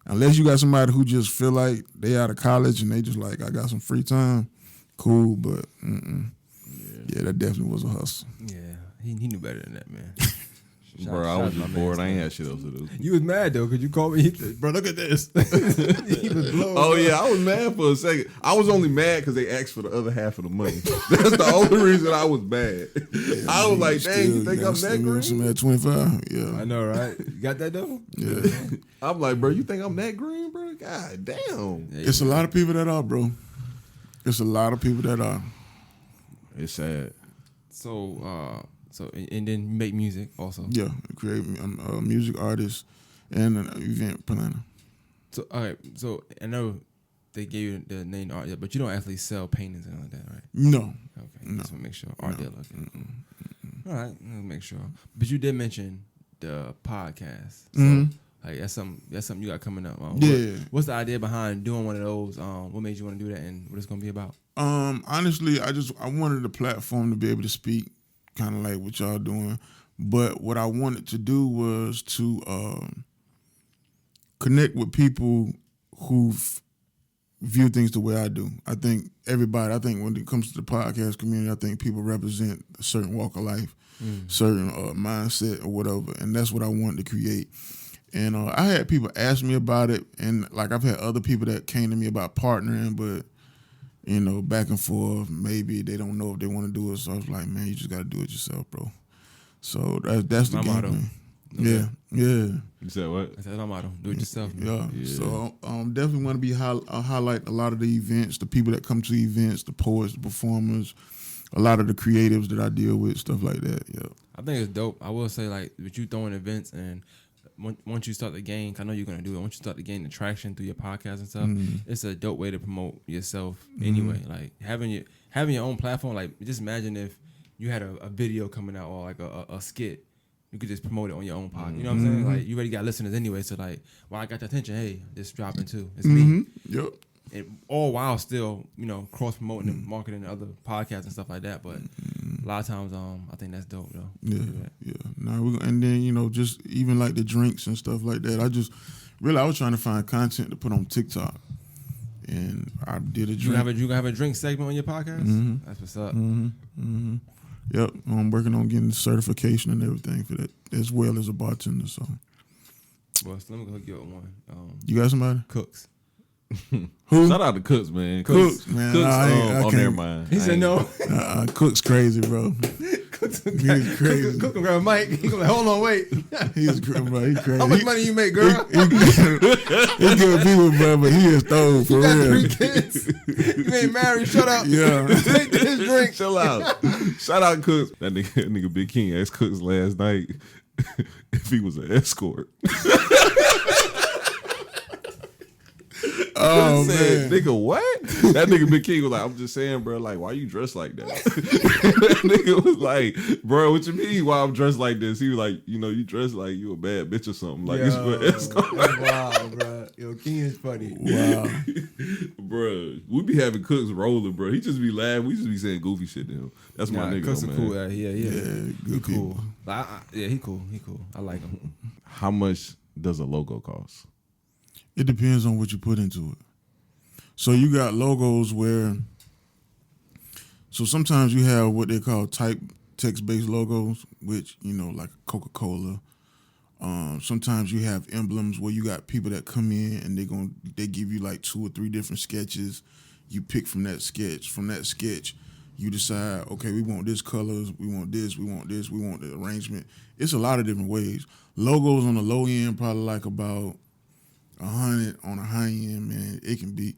Unless you got somebody who just feel like they out of college and they just like, I got some free time, cool, but yeah, that definitely was a hustle. Yeah, he knew better than that, man. Bro, I was just bored. I ain't had shit else to do. You was mad though, cause you called me. He said, bro, look at this. He was blown. Oh yeah, I was mad for a second. I was only mad because they asked for the other half of the money. That's the only reason I was mad. Yeah, I was like, dang, you think I'm that green? Some at 25, yeah. I know, right? You got that though? Yeah. I'm like, bro, you think I'm that green, bro? God damn. Yeah, It's a lot of people that are, bro. It's a lot of people that are. It's sad. So and then you make music also. Yeah, I'm a music artist and an event planner. So all right, so I know they gave you the name art, but you don't actually sell paintings and like that, right? No. Okay, No. just want to make sure. Art dealer. Okay. All right, let's make sure. But you did mention the podcast. So, like that's something you got coming up. What's the idea behind doing one of those? What made you want to do that, and what it's gonna be about? Honestly, I wanted a platform to be able to speak, kind of like what y'all doing. But what I wanted to do was to connect with people who view things the way I do. I think when it comes to the podcast community, I think people represent a certain walk of life, certain mindset or whatever, and that's what I wanted to create. And I had people ask me about it, and like I've had other people that came to me about partnering, but back and forth, maybe they don't know if they want to do it. So I was like, man, you just got to do it yourself, bro. So that's the My game, motto. man. Okay. Yeah. You said what? I said, my motto. Do it yourself. Yeah. So definitely want to be highlight a lot of the events, the people that come to the events, the poets, the performers, a lot of the creatives that I deal with, stuff like that. Yeah. I think it's dope. I will say, like, with you throwing events and once you start to gain, I know you're gonna do it. Once you start to gain the traction through your podcast and stuff, it's a dope way to promote yourself. Anyway, like having your own platform. Like, just imagine if you had a video coming out or like a skit. You could just promote it on your own podcast. You know what I'm saying? Like, you already got listeners anyway. So like, well, I got the attention. Hey, this dropping too. It's me. Yep. And all while still, cross promoting and marketing other podcasts and stuff like that. But a lot of times, I think that's dope though. Yeah. No, and then just even like the drinks and stuff like that. I was trying to find content to put on TikTok, and I did a drink. You have a drink segment on your podcast. That's what's up. Yep, I'm working on getting the certification and everything for that, as well as a bartender. So, Well, so let me go hook you up with one. You got somebody? Cooks. Who? Shout out to Cooks, man. Cooks, man. Cooks I on can't. their mind. He said no. Cook's crazy, bro. Cooks He's crazy. Cook will grab a mic. He gonna be like, hold on, wait. He's crazy. He's crazy. How much money you make, girl? He good people, bro, but he is thorough for You got real. 3 kids. You ain't married. Shut up. Yeah. Take this drink. Chill out. Shout out Cooks. That nigga Big King asked Cooks last night if he was an escort. Oh, said, man. nigga, what? That nigga Big King was like, I'm just saying, bro, like, why you dressed like that? That nigga was like, bro, what you mean why I'm dressed like this? He was like, you dressed like you a bad bitch or something. Like, it's for escort. That's wild, bro. Yo, King is funny. Wow. Bro, we be having Cooks rolling, bro. He just be laughing. We just be saying goofy shit to him. That's my nigga, Cooks though, are man. cool. Yeah. Good Cool. people. Yeah, he cool. He cool. I like him. How much does a logo cost? It depends on what you put into it. So you got logos so sometimes you have what they call type text-based logos, which, like Coca-Cola. Sometimes you have emblems where you got people that come in and they give you like 2 or 3 different sketches. You pick from that sketch. From that sketch, you decide, okay, we want this colors, we want this, we want this, we want the arrangement. It's a lot of different ways. Logos on the low end probably like about 100. On the high end, man, it can be.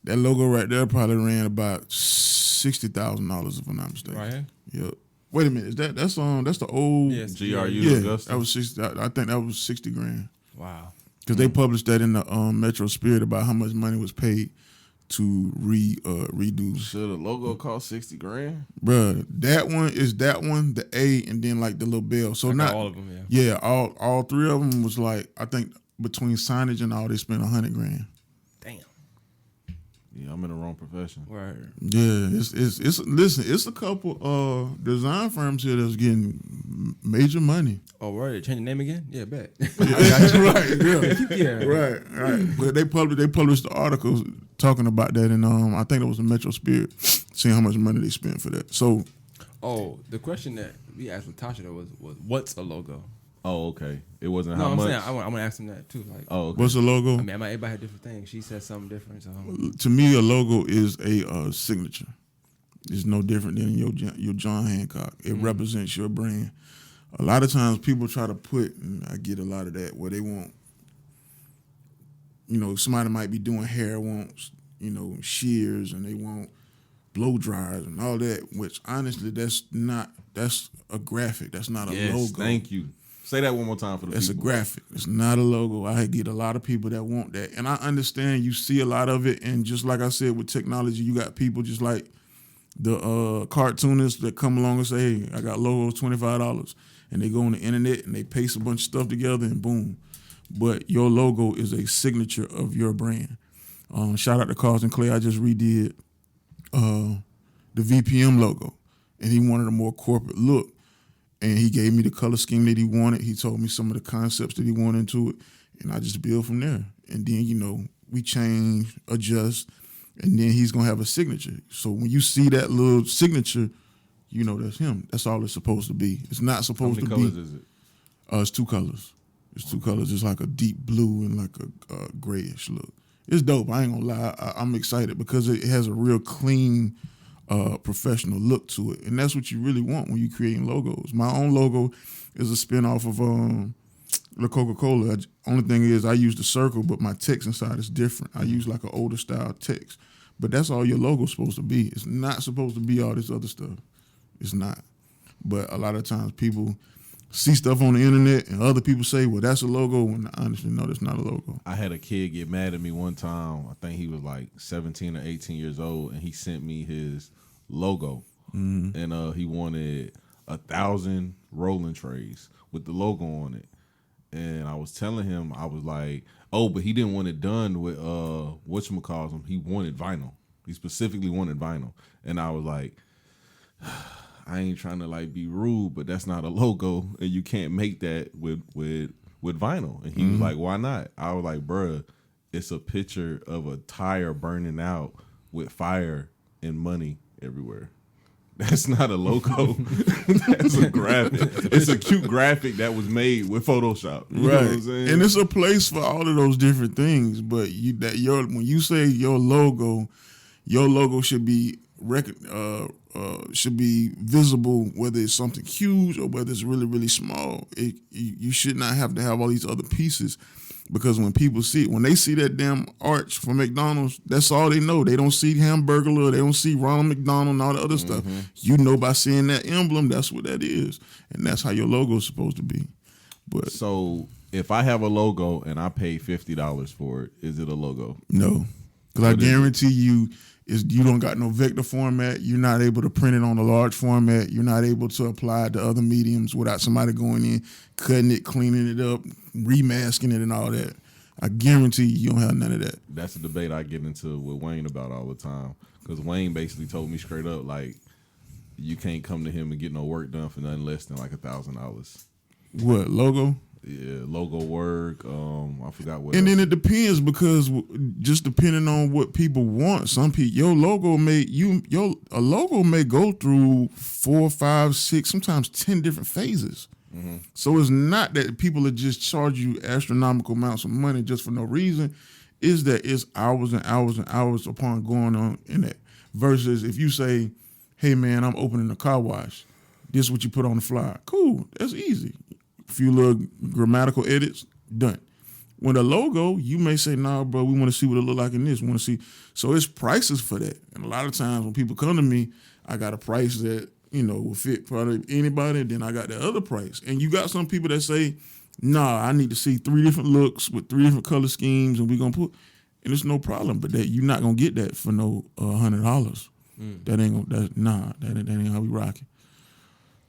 That logo right there probably ran about $60,000 if I'm not mistaken. Right here? Yep. Wait a minute, that's the old Yes. GRU yeah, Augusta? that was 60. I think that was $60,000 Wow. because they published that in the Metro Spirit about how much money was paid to redo. Should a logo cost $60,000? Bruh, that one, the A, and then like the little bell. So I got not all of them. Yeah, all 3 of them was like, I think between signage and all they spent $100,000. Damn. Yeah, I'm in the wrong profession. Right. Yeah, it's listen, it's a couple design firms here that's getting major money. Oh, right. Change the name again? Yeah, bet. Right, yeah. Yeah. Right. But they published the articles talking about that, and I think it was in Metro Spirit, seeing how much money they spent for that. So, The question that we asked Latasha though was what's a logo? Oh, okay. It wasn't No, how I'm much. saying I'm gonna ask him that too. Like, Oh, okay. what's a logo? I mean, everybody had different things. She said something different. So To me, a logo is a signature. It's no different than your John Hancock. It represents your brand. A lot of times people try to put, and I get a lot of that, where they want, somebody might be doing hair, wants, shears, and they want blow dryers and all that, which honestly, that's a graphic. That's not a Yes, logo. thank you. Say that one more time for the That's people. a graphic. It's not a logo. I get a lot of people that want that. And I understand you see a lot of it. And just like I said, with technology, you got people just like the cartoonists that come along and say, hey, I got logos, $25. And they go on the internet and they paste a bunch of stuff together and boom. But your logo is a signature of your brand. Shout out to Carlton Clay. I just redid the VPM logo. And he wanted a more corporate look. And he gave me the color scheme that he wanted. He told me some of the concepts that he wanted into it. And I just build from there. And then, we change, adjust, and then he's going to have a signature. So when you see that little signature, that's him. That's all it's supposed to be. It's not supposed to be. How many colors is it? It's 2 colors. It's 2 colors. It's like a deep blue and like a grayish look. It's dope. I ain't going to lie. I'm excited because it has a real clean professional look to it. And that's what you really want when you're creating logos. My own logo is a spinoff of the Coca-Cola. Only thing is I use the circle, but my text inside is different. I use like an older style text. But that's all your logo's supposed to be. It's not supposed to be all this other stuff. It's not. But a lot of times people see stuff on the internet and other people say, well, that's a logo, and I honestly know that's not a logo. I had a kid get mad at me one time. I think he was like 17 or 18 years old, and he sent me his logo. Mm-hmm. And he wanted 1,000 rolling trays with the logo on it. And I was telling him, I was like, oh, but he didn't want it done with whatchamacallit. He wanted vinyl. He specifically wanted vinyl. And I was like, I ain't trying to like be rude, but that's not a logo, and you can't make that with vinyl. And he was like, why not? I was like, bruh, it's a picture of a tire burning out with fire and money everywhere. That's not a logo. That's a graphic. It's a cute graphic that was made with Photoshop. You know what I'm saying? And it's a place for all of those different things. But when you say your logo should be visible, whether it's something huge or whether it's really, really small. You should not have to have all these other pieces, because when people see it, when they see that damn arch from McDonald's, that's all they know. They don't see Hamburglar, they don't see Ronald McDonald and all the other stuff. By seeing that emblem, that's what that is. And that's how your logo is supposed to be. But so if I have a logo and I pay $50 for it, is it a logo? No. Because I guarantee you don't got no vector format. You're not able to print it on a large format. You're not able to apply it to other mediums without somebody going in, cutting it, cleaning it up, remasking it and all that. I guarantee you don't have none of that. That's a debate I get into with Wayne about all the time. Because Wayne basically told me straight up, like, you can't come to him and get no work done for nothing less than like $1,000. What, logo? Yeah, logo work. I forgot what. And else. then it depends, because just depending on what people want, some people a logo may go through 4, 5, 6, sometimes 10 different phases. Mm-hmm. So it's not that people are just charge you astronomical amounts of money just for no reason. Is that it's hours and hours and hours upon going on in that. Versus if you say, hey man, I'm opening a car wash. This is what you put on the flyer. Cool, that's easy. A few little grammatical edits, done. When a logo, you may say, nah, bro, we want to see what it look like in this. We want to see. So it's prices for that. And a lot of times when people come to me, I got a price that, will fit probably anybody. Then I got the other price. And you got some people that say, nah, I need to see 3 different looks with 3 different color schemes, and we're going to put, and it's no problem. But that you're not going to get that for no $100. That ain't how we rocking.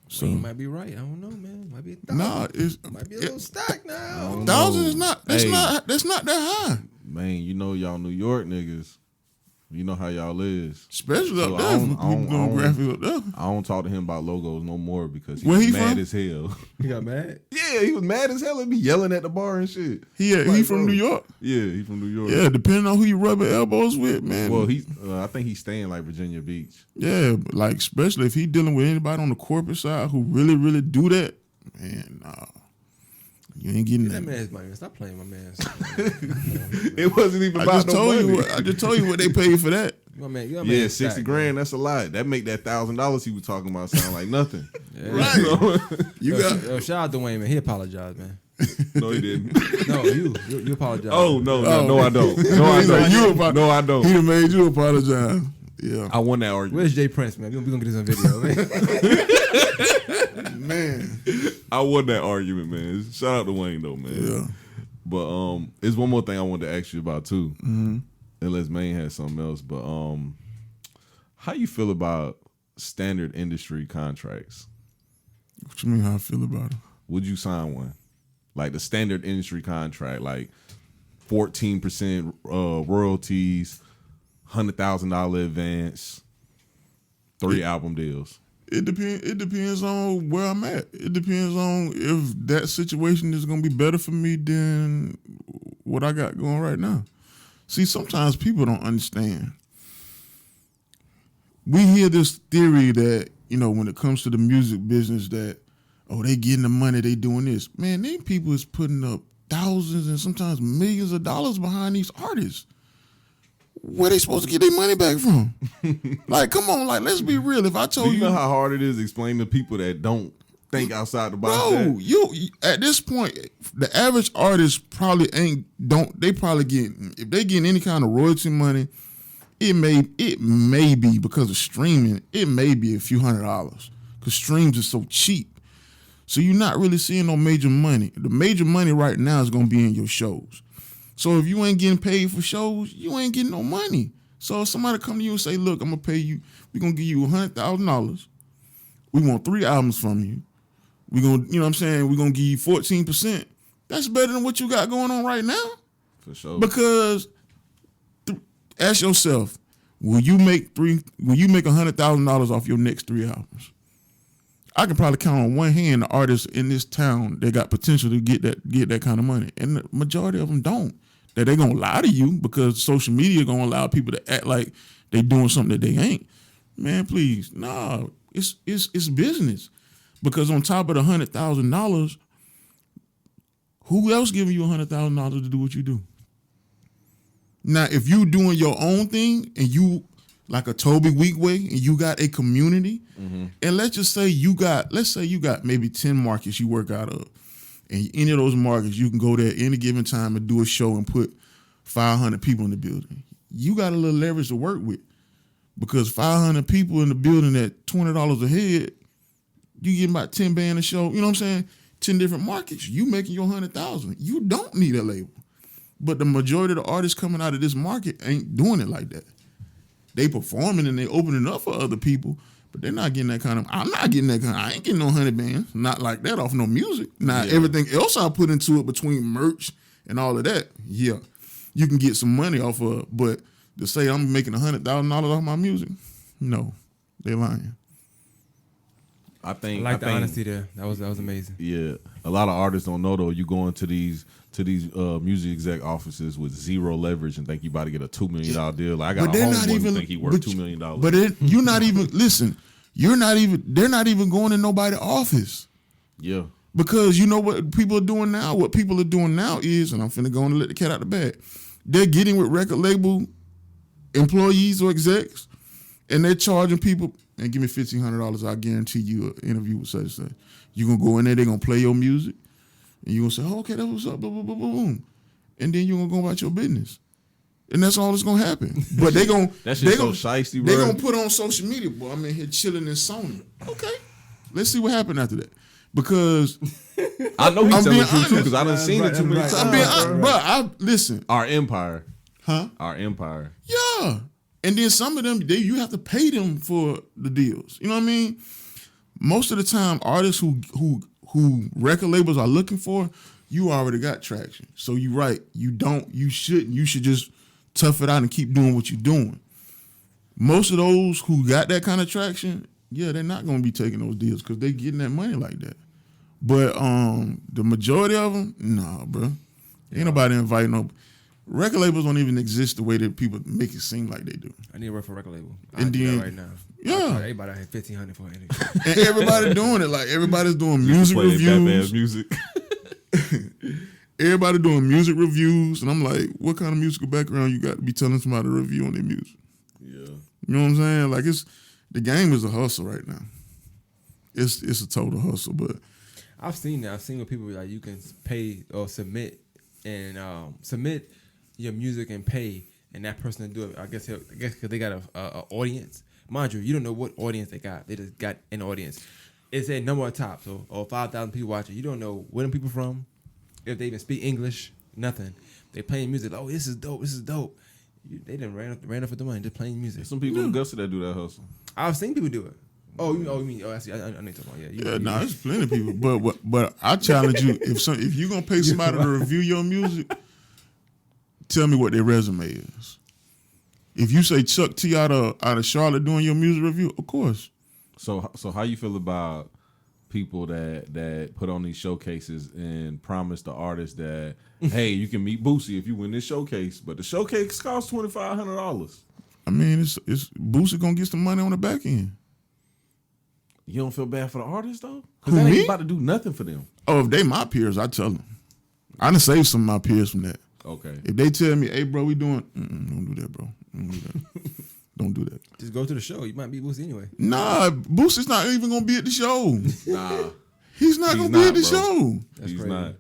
So you might be right. I don't know, man. Might be $1,000. Nah, might be a little stack now. 1,000 is not. That's not that high. Man, y'all New York niggas. You know how y'all is. Especially So up there. People doing graphics up there. I don't talk to him about logos no more because Where he's he mad from? as hell. He got mad. Yeah, he was mad as hell and be yelling at the bar and shit. He Like, from bro. New York. Yeah, he from New York. Yeah, depending on who you rubbing elbows with, man. Well, I think he's staying like Virginia Beach. Yeah, but like especially if he dealing with anybody on the corporate side who really, really do that, man, nah. You ain't getting That that. man's money. Stop playing my man's. It wasn't even I about just no told money. you. I just told you what they paid for that. My man, your Yeah, man's 60 stacked, grand, that's a lot. That make that $1,000 he was talking about sound like nothing. Yeah. Right. You got Shout out to Wayne, man. He apologized, man. No, he didn't. No, you apologize. Oh, no, Oh. I don't. No, I He's like, don't. No, I he don't. done made you apologize. Yeah, I won that argument. Where's Jay Prince, man? We gonna get this on video, man. man. I won that argument, man. Shout out to Wayne, though, man. Yeah. But there's one more thing I wanted to ask you about, too. Mm-hmm. Unless Maine has something else. But how you feel about standard industry contracts? What you mean? How I feel about it? Would you sign one? Like the standard industry contract, like 14% royalties, $100,000 advance, 3 album deals. It depends on where I'm at. It depends on if that situation is gonna be better for me than what I got going right now. See, sometimes people don't understand. We hear this theory that, when it comes to the music business that, they getting the money, they doing this. Man, these people is putting up thousands and sometimes millions of dollars behind these artists. Where they supposed to get their money back from? Like, come on, like, let's be real. If I told Do you know how hard it is to explain to people that don't think outside the box? bro, you at this point, the average artist probably they probably getting, if they getting any kind of royalty money, it may be because of streaming, it may be a few $100s because streams are so cheap. So you're not really seeing no major money. The major money right now is gonna be in your shows. So if you ain't getting paid for shows, you ain't getting no money. So if somebody come to you and say, look, I'm gonna pay you, we're gonna give you $100,000. We want 3 albums from you. We're gonna, you know what I'm saying, we're gonna give you 14%. That's better than what you got going on right now. For sure. Because ask yourself, will you make $100,000 off your next 3 albums? I can probably count on one hand the artists in this town that got potential to get that kind of money, and the majority of them don't. That they gonna lie to you because social media gonna allow people to act like they doing something that they ain't. Man, please, nah, it's business. Because on top of the $100,000, who else giving you $100,000 to do what you do? Now, if you doing your own thing and you like a Toby Weekway and you got a community, and let's say you got maybe 10 markets you work out of, and any of those markets you can go there any given time and do a show and put 500 people in the building. You got a little leverage to work with because 500 people in the building at $20 a head, you get about 10 bands a show. You know what I'm saying? 10 different markets. You making your 100,000. You don't need a label. But the majority of the artists coming out of this market ain't doing it like that. They performing and they opening up for other people, but they're not getting that kind of. I'm not getting that kind. I ain't getting no 100 bands, not like that off no music. Now everything else I put into it between merch and all of that, yeah, you can get some money off of. But to say I'm making $100,000 off my music, no, they lying. I think the honesty there. That was amazing. Yeah, a lot of artists don't know though. You go into these music exec offices with zero leverage and think you about to get a $2 million deal. Like, I got a homeboy who think he worth $2 million. But you're not even listen. They're not even going to nobody's office. Yeah, because you know what people are doing now. What people are doing now is, and I'm finna go and let the cat out the bag. They're getting with record label employees or execs, and they're charging people. And give me $1,500. I guarantee you an interview with such and such. You gonna go in there. They're gonna play your music. And you're going to say, oh, okay, that's what's up, boom, boom, boom, boom. And then you're going to go about your business. And that's all that's going to happen. But they're going to... That shit's so shiesty, bro. They're going to put on social media, boy, I'm in here chilling in Sony. Okay. Let's see what happened after that. Because... I know he's telling the truth, too, because I done seen it too many times. I'm being honest, bro, listen. Our empire. Huh? Our empire. Yeah. And then some of them, you have to pay them for the deals. You know what I mean? Most of the time, artists who record labels are looking for, you already got traction. So you're right. You shouldn't. You should just tough it out and keep doing what you're doing. most of those who got that kind of traction, yeah, they're not gonna be taking those deals because they getting that money like that. But the majority of them, nah, bro. Ain't nobody inviting no. Record labels don't even exist the way that people make it seem like they do. I need to work for a record label. And I do then- that right now. Yeah. Everybody out here $1,500 for an interview. And everybody doing it. Like everybody's doing Just music playing Batman's reviews. music. Everybody doing music reviews, and I'm like, what kind of musical background you got to be telling somebody to review on their music? Yeah. You know what I'm saying? Like the game is a hustle right now. It's a total hustle, but I've seen that. I've seen where people be like, you can pay or submit your music and pay, and that person to do it. I guess because they got a audience. Mind you don't know what audience they got. They just got an audience. It's a number on top, so 5,000 people watching. You don't know where them people from, if they even speak English, nothing. They playing music. Oh, this is dope. This is dope. They done ran up with the money, just playing music. There's some people in Augusta that do that hustle. I've seen people do it. Oh, you mean? Oh, I see. I know what you're talking about. Yeah. there's plenty of people. But I challenge you, if you're gonna pay somebody to review your music, tell me what their resume is. If you say Chuck T out of Charlotte doing your music review, of course. So how you feel about people that put on these showcases and promise the artist that, hey, you can meet Boosie if you win this showcase, but the showcase costs $2,500. I mean, it's Boosie gonna get some money on the back end. You don't feel bad for the artist though, because Who, that ain't me? about to do nothing for them. Oh, if they my peers, I tell them. I done saved some of my peers from that. Okay. If they tell me, hey, bro, we doing, don't do that, bro. Don't do that. Don't do that. Just go to the show. You might be Boosie anyway. Nah, Boosie's not even gonna be at the show. Nah, He's not gonna be at the bro. show. That's he's crazy. not.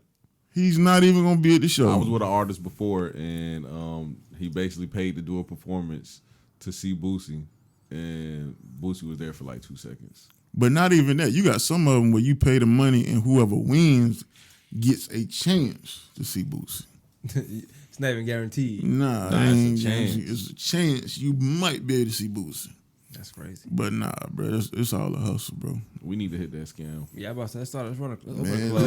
He's not even gonna be at the show. I was with an artist before, and he basically paid to do a performance to see Boosie, and Boosie was there for like 2 seconds. But not even that. You got some of them where you pay the money and whoever wins gets a chance to see Boosie. It's not even guaranteed. Nah, Nah, it it's a ain't chance. guaranteed. It's a chance you might be able to see Boosie. That's crazy. But nah, bro, it's all a hustle, bro. We need to hit that scam. Yeah, I'm about to say, let's run a club. Man, You know what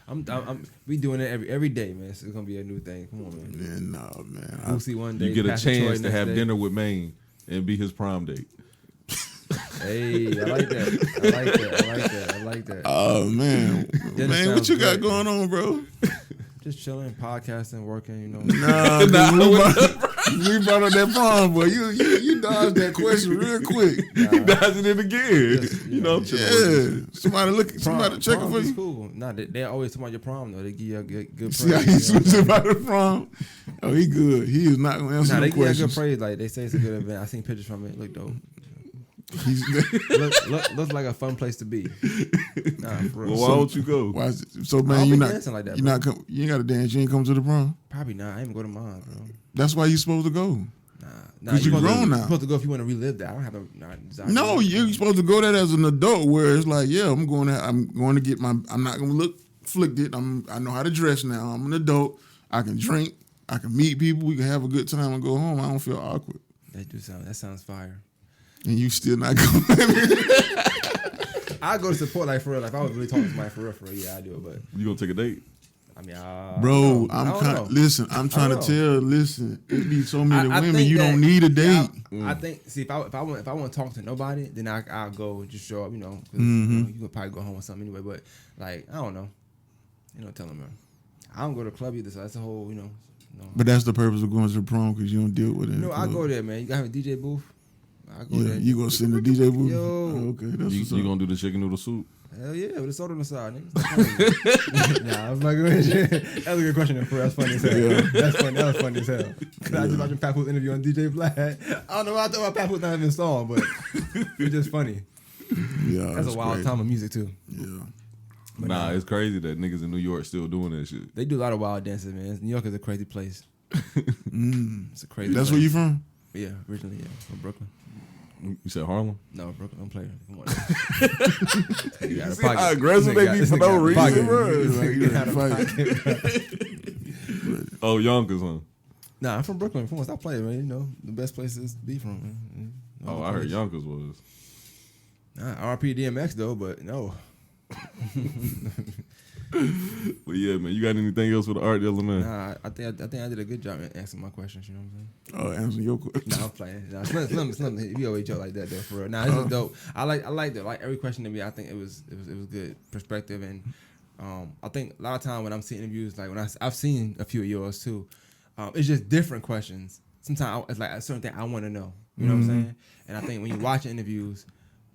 I'm saying? We doing it every day, man. So it's gonna be a new thing. Come on, man. Man, nah, man. Boosie one day. You get a Pastor Troy chance to next have day. dinner with Maine and be his prom date. Hey, I like that. I like that. Oh man, Dinner man, what sounds you got good. going on, bro? Just chilling, podcasting, working. You know. Nah, we brought up that prom, boy. You dodged that question real quick. He does it again. Just, you know, Yeah, somebody checking prom for is you. cool. Nah, they always talk about your prom though. They give you a good See how he praise. switched about the prom? Oh, he good. He is not gonna answer Nah, no they give you a good questions. praise. Like they say it's a good event. I seen pictures from it. Look dope. He's, Looks like a fun place to be. Nah, for real. well, why don't you go? why is it, so I man, don't you be not dancing like that, you bro. not you ain't got to dance. You ain't come to the prom. Probably not. I ain't go to mine, bro. That's why you supposed to go. Nah, 'Cause you supposed to- grown now. You're supposed to go if you want to relive that. I don't have a desire. No, you supposed to go there as an adult, where it's like, yeah, I'm going to get my. I'm not gonna look afflicted. I know how to dress now. I'm an adult. I can drink. I can meet people. We can have a good time and go home. I don't feel awkward. That sounds fire. And you still not going. I go to support like for real. Like if I was really talking to somebody for real, yeah, I do it. But You gonna take a date? I mean, Bro, I don't know. listen. I'm trying to know. tell. Listen, it be so many I women. think You that- don't need a date. I think. See, if I want to talk to nobody, then I'll go just show up. You know, 'cause, Mm-hmm. you could probably go home or something anyway. But like, I don't know. You know, tell them, man. I don't go to the club either, so that's the whole. You know. But that's the purpose of going to the prom, because you don't deal with it. No, I go there, man. You got have a DJ booth. I go Yeah, there. you gonna sit in the DJ booth? Yo. Oh, okay, that's what's You up. gonna do the chicken noodle soup? Hell yeah, with a soda on the side, nigga. Nah, I was like, that was a good question. For real. That's funny as hell. Yeah. That's funny. That was funny as hell. Cause I just watched Papoose interview on DJ Black. I don't know why I thought about Papoose not even song, but it's just funny. Yeah, That's a wild great. time of music too. Yeah. But Nah, it's crazy that niggas in New York still doing that shit. They do a lot of wild dances, man. New York is a crazy place. It's a crazy. That's place. where you from? Yeah, originally, yeah, from Brooklyn. You said Harlem? No, Brooklyn. I'm playing. Come on. You got a see how pocket. aggressive This they nigga be got- for this no nigga got a reason, pocket. bro. This Like, nigga you got a fight. pocket. Oh, Yonkers, huh? Nah, I'm from Brooklyn. From stop playing, man. You know, the best places to be from, man. Oh, I heard Yonkers was. Nah, RP DMX though, but no. But yeah, man, you got anything else for the art dealer, man? Nah, I think I did a good job at answering my questions. You know what I'm saying? Answer your question. Nah, I'm playing. Nah, Slim, we always joke like that though, for real. Nah, this is dope. I like that. Like every question to me, I think it was good perspective, and I think a lot of time when I'm seeing interviews, like when I've seen a few of yours too, it's just different questions. Sometimes it's like a certain thing I want to know. You know what I'm saying? And I think when you watch interviews,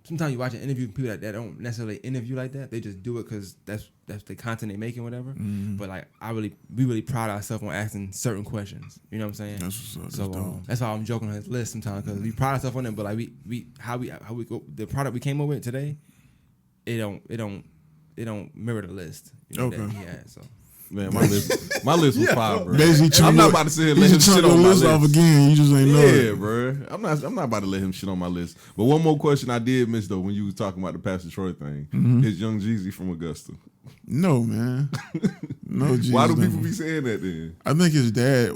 sometimes you watch an interview with people that don't necessarily interview like that. They just do it because that's the content they making, whatever. But like we really pride ourselves on asking certain questions. You know what I'm saying? That's what's up. So that's why I'm joking on his list sometimes because we pride ourselves on them. But like we how we go, the product we came up with today, it don't mirror the list that he had. So. Man, my list was fire, bro. I'm not about to sit here and let him shit on my list off again. You just ain't know it. Yeah, bro. I'm not about to let him shit on my list. But one more question I did miss though when you was talking about the Pastor Troy thing. Is Young Jeezy from Augusta? No, man. No, Jeezy. Why do people be saying that then? I think his dad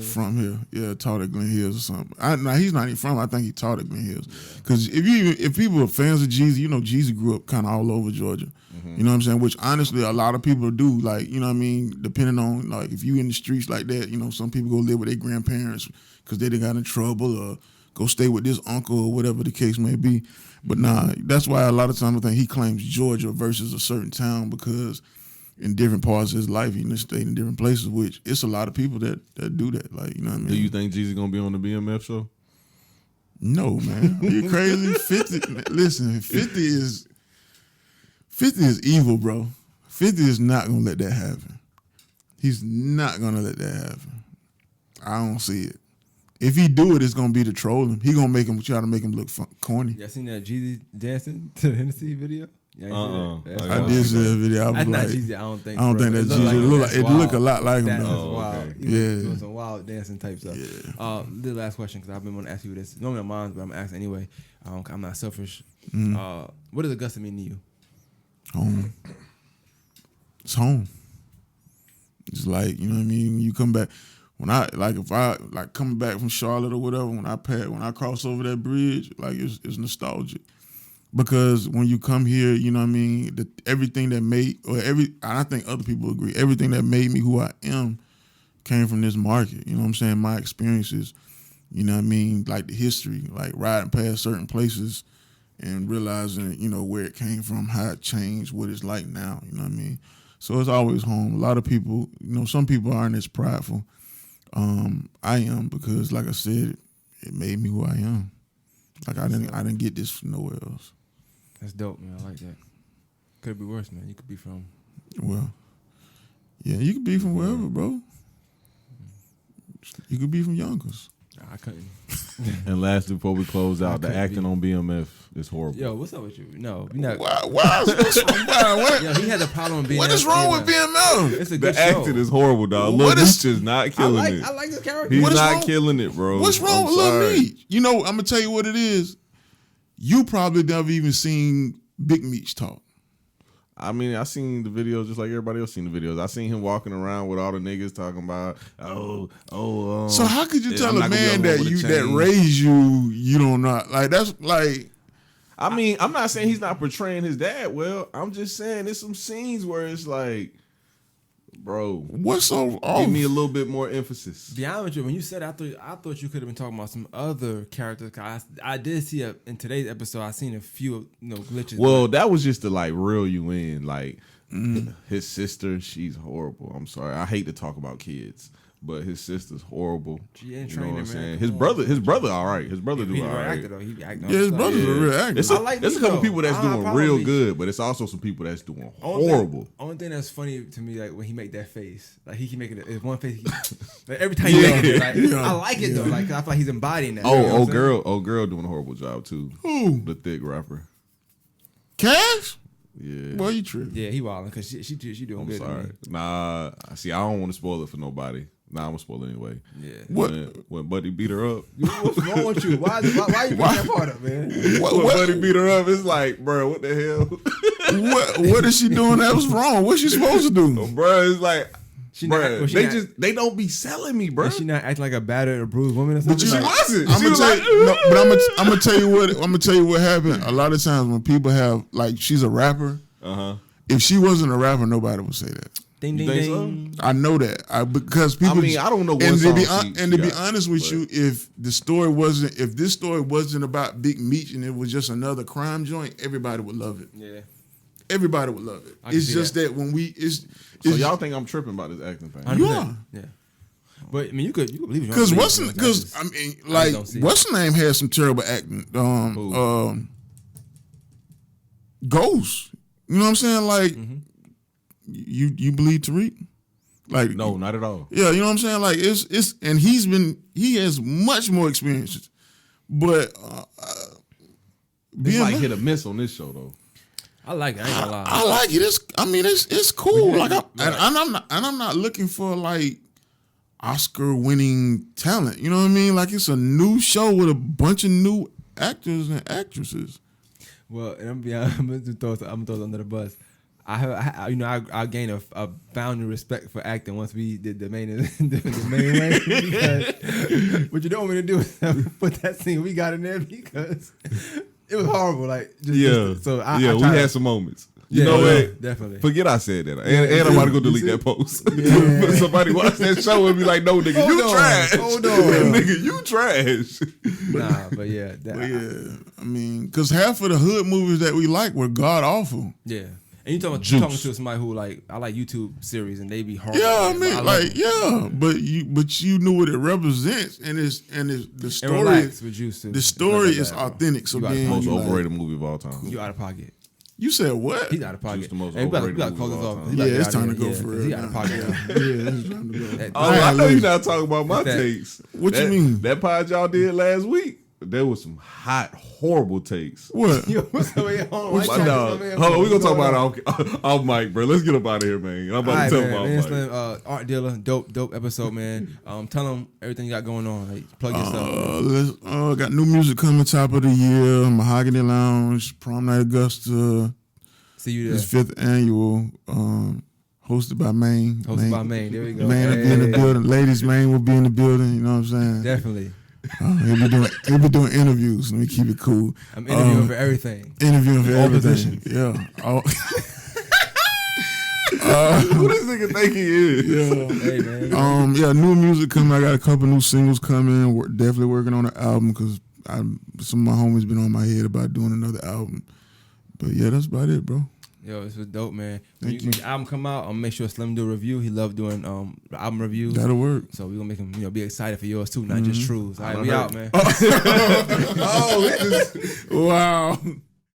from here. Yeah, taught at Glen Hills or something. Now he's not even from. I think he taught at Glen Hills. Because if people are fans of Jeezy, you know Jeezy grew up kind of all over Georgia. You know what I'm saying? Which honestly a lot of people do. Like, you know what I mean? Depending on like if you in the streets like that, you know, some people go live with their grandparents because they done got in trouble or go stay with this uncle or whatever the case may be. But nah, that's why a lot of times I think he claims Georgia versus a certain town because in different parts of his life he done stayed in different places, which it's a lot of people that do that. Like, you know what I mean? Do you think Jeezy gonna be on the BMF show? No, man. Are you crazy? 50 listen, 50 is evil, bro. 50 is not gonna let that happen. He's not gonna let that happen. I don't see it. If he do it, it's gonna be to troll him. He gonna try to make him look corny. Y'all seen that Jeezy dancing to the Hennessy video? I did see that video. I was That's like, not Jeezy. I don't think. I don't think that's Jeezy. It look a lot like him. That's though. wild. Yeah, Doing some wild dancing type stuff. Yeah. The last question because I've been wanting to ask you this. Normally on mine, but I'm asking anyway. I'm not selfish. What does Augusta mean to you? Home. It's home. It's like, you know what I mean? You come back. If I coming back from Charlotte or whatever, when I cross over that bridge, like it's nostalgic. Because when you come here, you know what I mean, everything that made, and I think other people agree, everything that made me who I am came from this market. You know what I'm saying? My experiences, you know what I mean, like the history, like riding past certain places and realizing, you know, where it came from, how it changed, what it's like now, you know what I mean? So it's always home. A lot of people, you know, some people aren't as prideful. I am because, like I said, it made me who I am. Like I didn't get this from nowhere else. That's dope, man. I like that. Could be worse, man. You could be from. Well, yeah, you could be from wherever, bro. You could be from Yonkers. I couldn't. And lastly, before we close out, the acting on BMF is horrible. Yo, what's up with you? No, you're not. Why? Yo, he had a problem with BMF. What is wrong with BMF? It's a good the show. acting is horrible, dog. Lil Meech is not killing it. I like this character. He's not killing it, bro. What's wrong with Lil Meech? You know, I'm gonna tell you what it is. You probably never even seen Big Meech talk. I mean, I seen the videos just like everybody else seen the videos. I seen him walking around with all the niggas talking about, So how could you tell a man that raised you don't know? Like that's like. I mean, I'm not saying he's not portraying his dad well. I'm just saying there's some scenes where it's like, bro, what's so off? Give me a little bit more emphasis. Be honest with you, when you said I thought you could have been talking about some other characters. I did see in today's episode. I seen a few glitches. Well, that was just to like reel you in. Like his sister, she's horrible. I'm sorry, I hate to talk about kids, but his sister's horrible. She ain't you know what I'm training, saying? man. His brother, all right. His brother do all right. Actor, though. He acting his brother's a real actor. There's a couple people that's doing real good, but it's also some people that's doing horrible. Only thing that's funny to me, like when he make that face, like he can make it one face. Like every time he makes it, I like it though. Like I feel like he's embodying that. Old girl doing a horrible job too. Who? The thick rapper. Cash? Yeah. Boy, you tripping. Yeah, he wilding because she doing I'm good. sorry. Nah, see, I don't want to spoil it for nobody. Nah, I'm gonna spoil it anyway. Yeah. When Buddy beat her up. What's wrong with you? Why you bring that part up, man? When Buddy beat her up, it's like, bro, what the hell? What is she doing that was wrong? What's she supposed to do? Bro, it's like, they don't be selling me, bro. Is she not acting like a battered or bruised woman or something? But she wasn't. I'm gonna tell you what happened. A lot of times when people have, like, she's a rapper, if she wasn't a rapper, nobody would say that. Ding You ding think ding. I know that because people. I mean, I don't know what and song to be she got, honest with but- you, if this story wasn't about Big Meech and it was just another crime joint, everybody would love it. Yeah. Everybody would love it. I can It's see just that when So y'all think I'm tripping about this acting thing? 100%. You are. Yeah. But I mean, you could believe it. because I mean, I like don't see it. what's the name had some terrible acting. Ghost. You know what I'm saying? Like you believe Tariq? Like No, not at all. Yeah, you know what I'm saying? Like it's and he has much more experience. But It's like hit or miss on this show though. I like it. I ain't gonna lie. I like it. It's cool. Yeah, Like I'm not looking for like Oscar winning talent. You know what I mean? Like it's a new show with a bunch of new actors and actresses. Well, and I'm gonna throw it under the bus. I gained a bound of respect for acting once we did the main way. Because what you don't want me to do is put that scene we got in there because it was horrible. Like so I we tried had to- some moments. Yeah, You know what? definitely. Forget I said that. And I'm about to go delete that post. But somebody watch that show and be like, no, nigga, you trash. Hold on. Nigga, you trash. Nah, but yeah, I mean, because half of the hood movies that we like were god awful. yeah. And you talking to somebody who like I like YouTube series and they be horrible. Yeah, I But mean, love like, it. yeah, but you knew what it represents, and it's the And story. relax with you too. The story It's is not that bad, authentic. So You got then Most you like- overrated movie of all time. You out of pocket. You said what? He's out of pocket. Just the most Hey, we gotta overrated close movie this of all off. time. He gotta Yeah, get it's out time of to go here. for Yeah, real. he out of pocket now. Yeah, it's time to go. Oh, I know listen. you're not talking about my that? takes. What you That- mean? That pod y'all did last week, there was some hot, horrible takes. What? Yo, what's up with your home? What My dog. Hold on, we're going to talk about it off mic, bro. Let's get up out of here, man. I'm about to tell him off mic. Maine&Slim, art dealer, dope episode, man. Tell them everything you got going on. Like, plug yourself. Got new music coming top of the year. Mahogany Lounge, Prom Night Augusta. See you there. This 5th annual, hosted by Maine. Hosted by Maine. There we go. Maine will be in the building. Ladies, Maine will be in the building. You know what I'm saying? Definitely. He'll be doing interviews. Let me keep it cool. I'm interviewing for everything. Interviewing for All everything. positions. Yeah. Who this nigga think he is? Hey, man. Yeah, new music coming. I got a couple new singles coming. We're definitely working on an album because some of my homies been on my head about doing another album. But yeah, that's about it, bro. Yo, this was dope, man. When Thank you. your album come out, I'll make sure Slim do a review. He loved doing album reviews. That'll work. So we're gonna make him, be excited for yours too, not just Trues. All right, we heard. out, man. Wow.